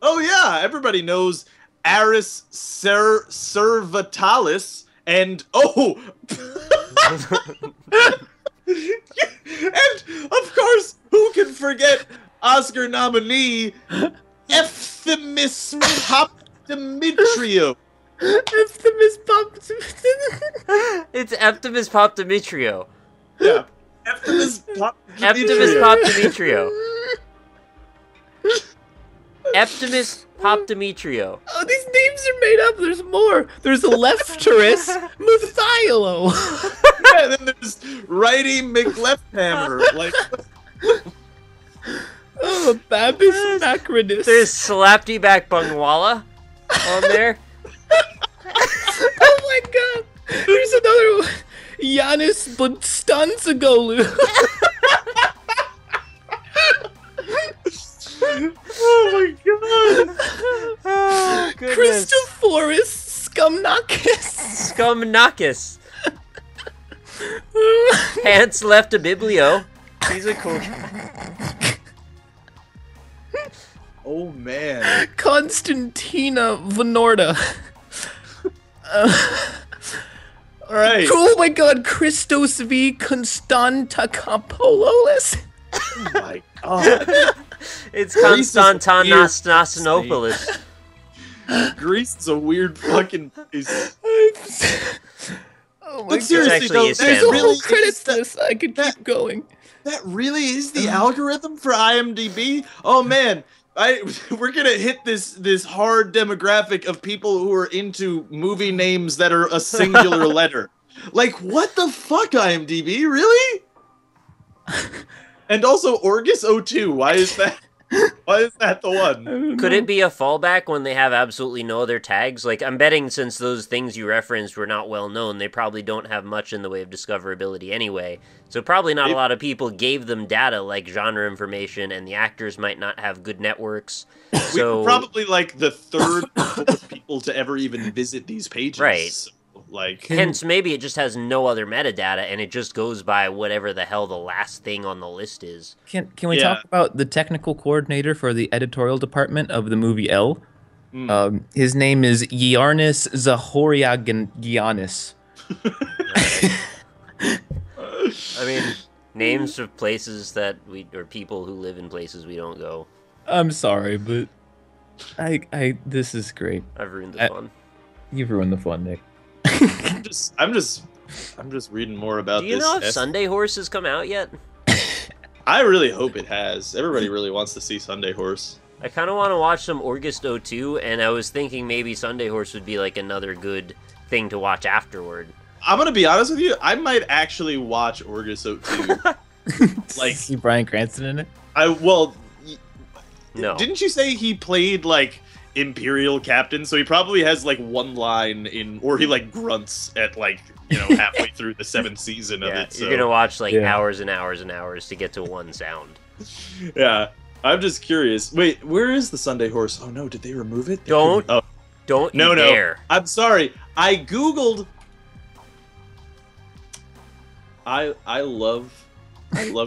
S3: Oh yeah, everybody knows Aris Servatalis and and of course, who can forget Oscar nominee Ephemus Popdimitrio?
S1: It's Eptimus Popdimitrio.
S3: Yeah, Ephemus
S1: Eptimus Popdimitrio. Eptimus Popdimitrio.
S2: Oh, these names are made up. There's more. There's Lefteris Muthiolo.
S3: Yeah, then there's Righty McLefthammer. Like,
S2: oh, Babis Macronus.
S1: There's Slapty Back Bungwala on there.
S2: Oh my god. There's another one. Giannis Budstanzagolu.
S3: oh my god.
S1: Oh, goodness.
S2: Christophorus Scumnakis.
S1: Scumnakis. Pants left a biblio. He's a cool.
S3: Oh man.
S2: Constantina Venorta.
S3: All right.
S2: Oh my God, Christos V. Constantopoulos.
S3: Oh my god.
S1: It's
S3: Greece is a weird
S1: Konstantinopoulos.
S3: Greece is a weird fucking place.
S2: Oh my
S3: But seriously,
S1: actually
S3: though,
S1: is
S3: there's
S1: Istanbul.
S3: really
S2: credits
S3: is that,
S2: this. I could keep going.
S3: that really is the algorithm for IMDb. Oh man, we're gonna hit this hard demographic of people who are into movie names that are a singular letter. Like, what the fuck, IMDb? Really? And also Orgus02. Why is that? Why is that the one?
S1: Could it be a fallback when they have absolutely no other tags? Like, I'm betting since those things you referenced were not well known, they probably don't have much in the way of discoverability anyway. So probably not a lot of people gave them data like genre information, and the actors might not have good networks. So
S3: We were probably like the third or fourth people to ever even visit these pages.
S1: Right.
S3: So, like,
S1: hence maybe it just has no other metadata, and it just goes by whatever the hell the last thing on the list is.
S2: Can we
S3: Yeah.
S2: talk about the technical coordinator for the editorial department of the movie L? His name is Giannis Zahoriagiannis.
S1: I mean, names of places that or people who live in places we don't go.
S2: I'm sorry, but this is great.
S1: I've ruined the fun.
S2: You've ruined the fun, Nick.
S3: I'm just reading more about
S1: Do you
S3: this.
S1: know if Sunday Horse has come out yet?
S3: I really hope it has. Everybody really wants to see Sunday Horse.
S1: I kind of want to watch some August 02, and I was thinking maybe Sunday Horse would be like another good thing to watch afterward.
S3: I'm gonna be honest with you. I might actually watch Orgus 02. Like,
S2: See Brian Cranston in it?
S1: No.
S3: Didn't you say he played like Imperial Captain? So he probably has like one line or he like grunts at like, halfway through the 7th season of
S1: Yeah,
S3: it. So.
S1: you're gonna watch like
S2: Yeah.
S1: hours and hours and hours to get to one sound.
S3: Yeah, I'm just curious. Wait, where is the Sunday Horse? Oh no, did they remove it?
S1: Don't.
S3: Oh
S1: Don't
S3: no,
S1: you
S3: no.
S1: dare.
S3: I'm sorry. I googled. I love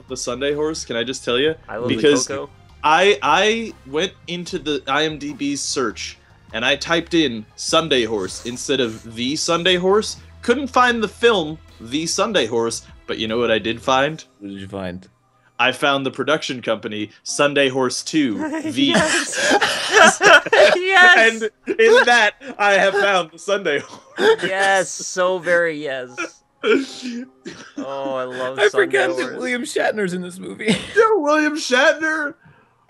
S3: the Sunday Horse. Can I just tell you?
S1: I love
S3: because
S1: the Coco.
S3: I went into the IMDb search and I typed in Sunday Horse instead of The Sunday Horse. Couldn't find the film The Sunday Horse, but you know what I did find?
S2: What did you find?
S3: I found the production company Sunday Horse 2 V.
S1: Yes.
S3: And in that I have found the Sunday Horse.
S1: Yes, so very yes. Oh, I love
S2: I
S1: Sunday
S2: forgot
S1: Horse.
S2: that William Shatner's in this movie.
S3: Yo, William Shatner.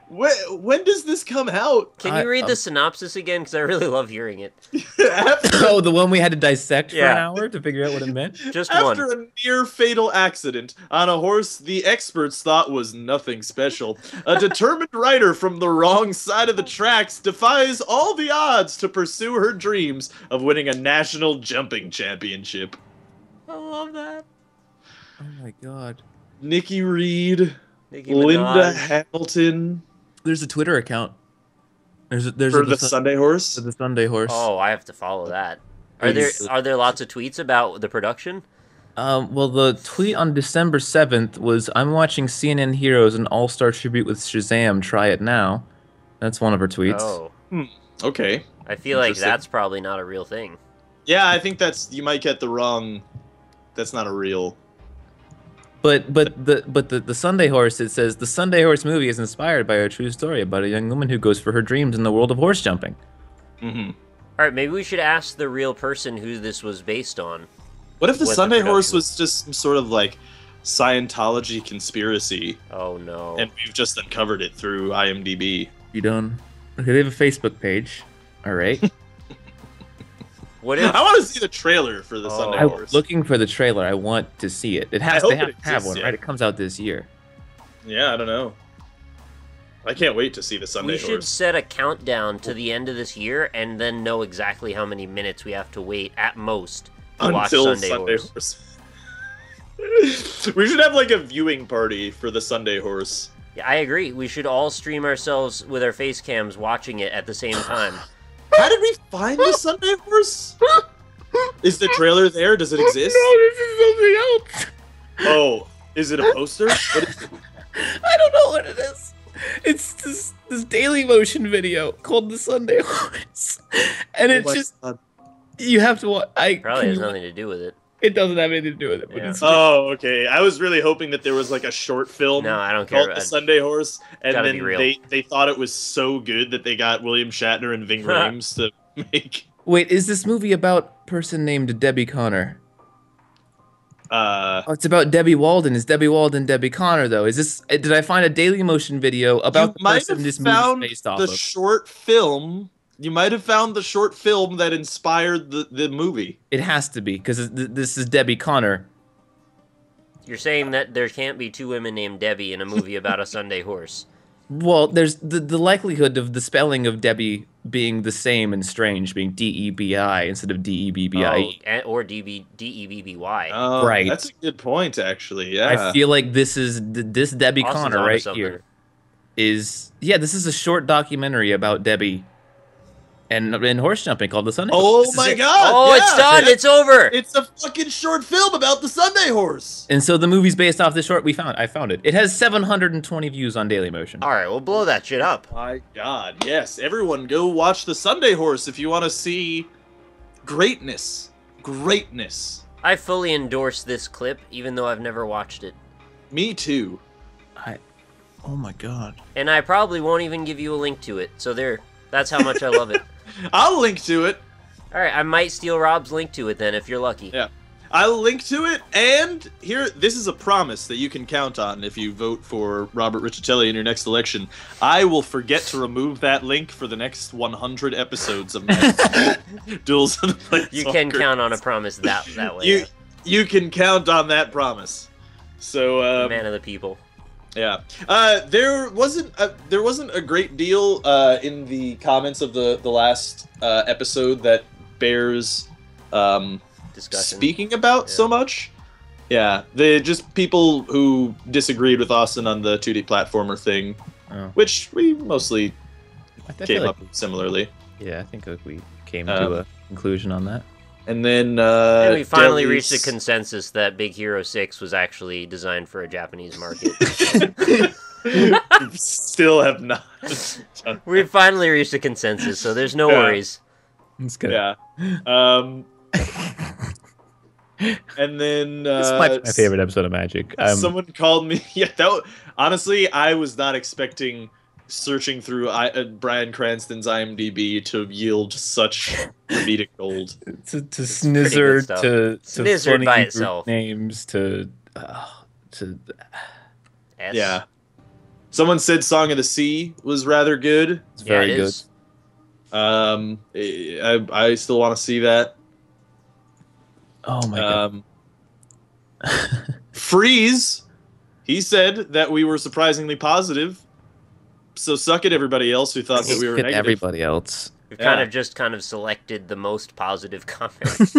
S3: When does this come out?
S1: Can you read the synopsis again? Because I really love hearing it.
S2: Oh, the one we had to dissect for an
S1: Yeah.
S2: hour to figure out what it meant?
S1: Just
S3: After
S1: one.
S3: a near fatal accident on a horse the experts thought was nothing special, a determined rider from the wrong side of the tracks defies all the odds to pursue her dreams of winning a national jumping championship.
S1: I love that.
S2: Oh my god.
S3: Nikki Reed,
S1: Nicki
S3: Linda
S1: Minaj.
S3: Hamilton
S2: There's a Twitter account. There's
S3: for the Sunday Horse.
S2: for the Sunday Horse.
S1: Oh, I have to follow that. Are there lots of tweets about the production?
S2: Well, the tweet on December 7th was, "I'm watching CNN Heroes, an all-star tribute with Shazam. Try it now." That's one of her tweets.
S1: Oh,
S3: Okay.
S1: I feel like
S3: Interesting.
S1: that's probably not a real thing.
S3: Yeah, I think you might get the wrong. That's not a real.
S2: But the Sunday Horse, it says the Sunday Horse movie is inspired by a true story about a young woman who goes for her dreams in the world of horse jumping.
S3: Mm-hmm.
S1: All right, maybe we should ask the real person who this was based on.
S3: What if the
S1: What the
S3: Sunday Horse
S1: production-
S3: was just some sort of like Scientology conspiracy,
S1: Oh no.
S3: and we've just uncovered it through IMDb?
S2: You done? Okay, they have a Facebook page. All right.
S1: What if?
S3: I want to see the trailer for the
S1: Oh.
S3: Sunday
S2: I'm
S3: Horse.
S2: looking for the trailer. I want to see it. It has
S3: I
S2: to
S3: hope
S2: have,
S3: it
S2: have
S3: exists,
S2: one,
S3: yeah.
S2: right? It comes out this year.
S3: Yeah, I don't know. I can't wait to see the Sunday
S1: We should
S3: Horse.
S1: set a countdown to the end of this year, and then know exactly how many minutes we have to wait at most to watch
S3: Until
S1: Sunday,
S3: Sunday
S1: Horse.
S3: Horse. We should have like a viewing party for the Sunday Horse.
S1: Yeah, I agree. We should all stream ourselves with our face cams watching it at the same time.
S3: How did we find the Sunday Horse? Is the trailer there? Does it exist?
S2: this is something else.
S3: Oh, Is it a poster? What is it?
S2: I don't know what it is. It's this Daily Motion video called The Sunday Horse, and it's just you have to watch.
S1: Probably has nothing to do with it.
S2: It doesn't have anything to do with it. But
S1: Yeah.
S2: it's
S3: Oh, okay. I was really hoping that there was like a short film.
S1: No, I don't care.
S3: Called The Sunday Horse, and
S1: Gotta
S3: then
S1: be real.
S3: they thought it was so good that they got William Shatner and Ving Rhames to make.
S2: Wait, is this movie about a person named Debbie Connor? Oh, it's about Debbie Walden. Is Debbie Walden Debbie Connor though? Is this? Did I find a Daily Motion video about the person this movie is based off of?
S3: Short film. You might have found the short film that inspired the movie.
S2: It has to be because this is Debbie Connor.
S1: You're saying that there can't be two women named Debbie in a movie about a Sunday horse.
S2: Well, there's the likelihood of the spelling of Debbie being the same and strange, being D-E-B-I instead of D-E-B-B-I-E.
S1: Or D-E-B-B-Y.
S3: Oh,
S2: Right.
S3: That's a good point, actually. Yeah.
S2: I feel like this is this Debbie
S1: Austin's
S2: Connor
S1: onto
S2: right
S1: something.
S2: here. This is a short documentary about Debbie and horse jumping called The Sunday Horse.
S3: Oh
S2: This is
S3: my
S2: it.
S3: god!
S1: Oh,
S3: yeah,
S1: it's done! It's over!
S3: It's a fucking short film about the Sunday Horse.
S2: And so the movie's based off this short. I found it. It has 720 views on Dailymotion.
S1: Alright, we'll blow that shit up.
S3: My god, yes. Everyone go watch the Sunday Horse if you want to see greatness. Greatness.
S1: I fully endorse this clip, even though I've never watched it.
S3: Me too.
S2: Oh my god.
S1: And I probably won't even give you a link to it. So there, that's how much I love it.
S3: I'll link to it.
S1: Alright, I might steal Rob's link to it then, if you're lucky.
S3: Yeah. I'll link to it, and this is a promise that you can count on if you vote for Robert Riccitelli in your next election. I will forget to remove that link for the next 100 episodes of my Duels of the Planeswalkers.
S1: You can count on a promise that way.
S3: You can count on that promise. So,
S1: Man of the people.
S3: yeah. There wasn't a great deal in the comments of the last episode that bears
S1: Discussion.
S3: speaking about so much. Yeah, they just people who disagreed with Austin on the 2D platformer thing, which we mostly came up with similarly.
S2: Yeah, I think we came to a conclusion on that.
S3: And then
S1: and we finally reached a consensus that Big Hero 6 was actually designed for a Japanese market.
S3: Still have not.
S1: We finally reached a consensus, so there's no worries.
S2: It's good.
S3: Yeah. And then
S2: This might be my favorite episode of Magic.
S3: Someone called me. Yeah, honestly, I was not expecting searching through Brian Cranston's IMDb to yield such comedic gold.
S2: to Snizzard, to
S1: Snizzard
S2: funny
S1: by
S2: group
S1: itself.
S2: names, to
S1: S.
S3: Yeah. Someone said "Song of the Sea" was rather good.
S2: it's very
S1: it
S2: good.
S1: is.
S3: I still want to see that.
S2: Oh my god.
S3: Freeze. He said that we were surprisingly positive. So suck it, everybody else who thought that we were
S2: Look at
S3: negative.
S2: everybody else.
S1: We've
S3: Yeah.
S1: just kind of selected the most positive comments.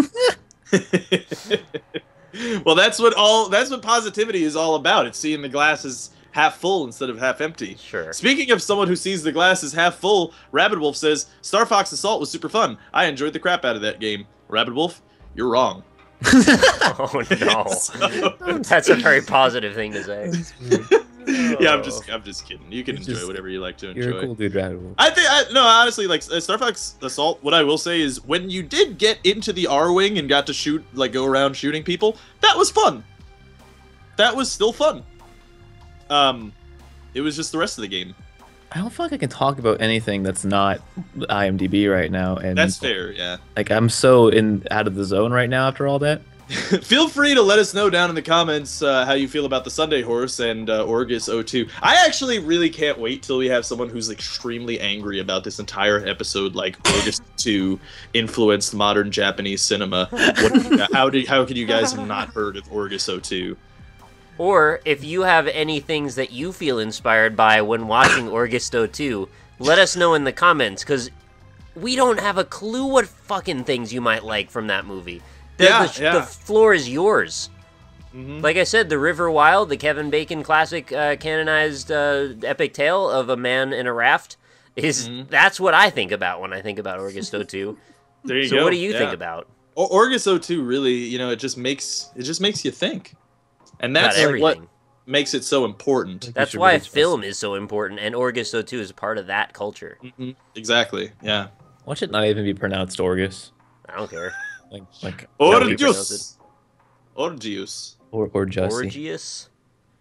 S3: Well, that's what positivity is all about. It's seeing the glass as half full instead of half empty.
S1: Sure.
S3: Speaking of someone who sees the glass as half full, Rabbit Wolf says, Star Fox Assault was super fun. I enjoyed the crap out of that game. Rabbit Wolf, you're wrong.
S1: Oh no.
S3: So-
S1: That's a very positive thing to say.
S3: Yeah, I'm just kidding. You can enjoy
S2: just-
S3: whatever you like to enjoy.
S2: You're a cool dude, Rabbit Wolf.
S3: I think no, honestly, like Star Fox Assault. What I will say is, when you did get into the R wing and got to shoot, like go around shooting people, that was fun. That was still fun. It was just the rest of the game.
S2: I don't feel like I can talk about anything that's not IMDb right now, and
S3: That's fair, yeah.
S2: like I'm so out of the zone right now after all that.
S3: Feel free to let us know down in the comments how you feel about the Sunday Horse and Orgus 02. I actually really can't wait till we have someone who's extremely angry about this entire episode, like Orgus 2 influenced modern Japanese cinema. How could you guys have not heard of Orgus 02?
S1: Or if you have any things that you feel inspired by when watching Orgisto 2, let us know in the comments, because we don't have a clue what fucking things you might like from that movie. The floor is yours.
S3: Mm-hmm.
S1: Like I said, The River Wild, the Kevin Bacon classic canonized epic tale of a man in a raft, that's what I think about when I think about Orgisto 2.
S3: There you
S1: So
S3: go.
S1: what do you think about?
S3: Orgus 02 really, it just makes you think. And that's
S1: About
S3: what
S1: everything.
S3: makes it so important.
S1: That's
S2: should
S1: why
S2: really trust
S1: film is so important, and Orgusto too is part of that culture.
S3: Mhm. Exactly. Yeah.
S2: Why should it not even be pronounced Orgus?
S1: I don't care.
S2: Like
S1: How we pronounce
S3: Orgius.
S2: or Jussie.
S1: Orgius?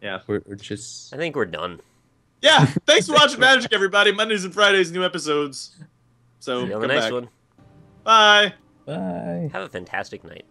S3: Yeah.
S2: Or just
S1: I think we're done.
S3: Yeah. Thanks for watching Magic, everybody. Mondays and Fridays, new episodes. So
S1: See you on
S3: come
S1: the next
S3: back.
S1: one.
S3: Bye.
S2: bye.
S1: Have a fantastic night.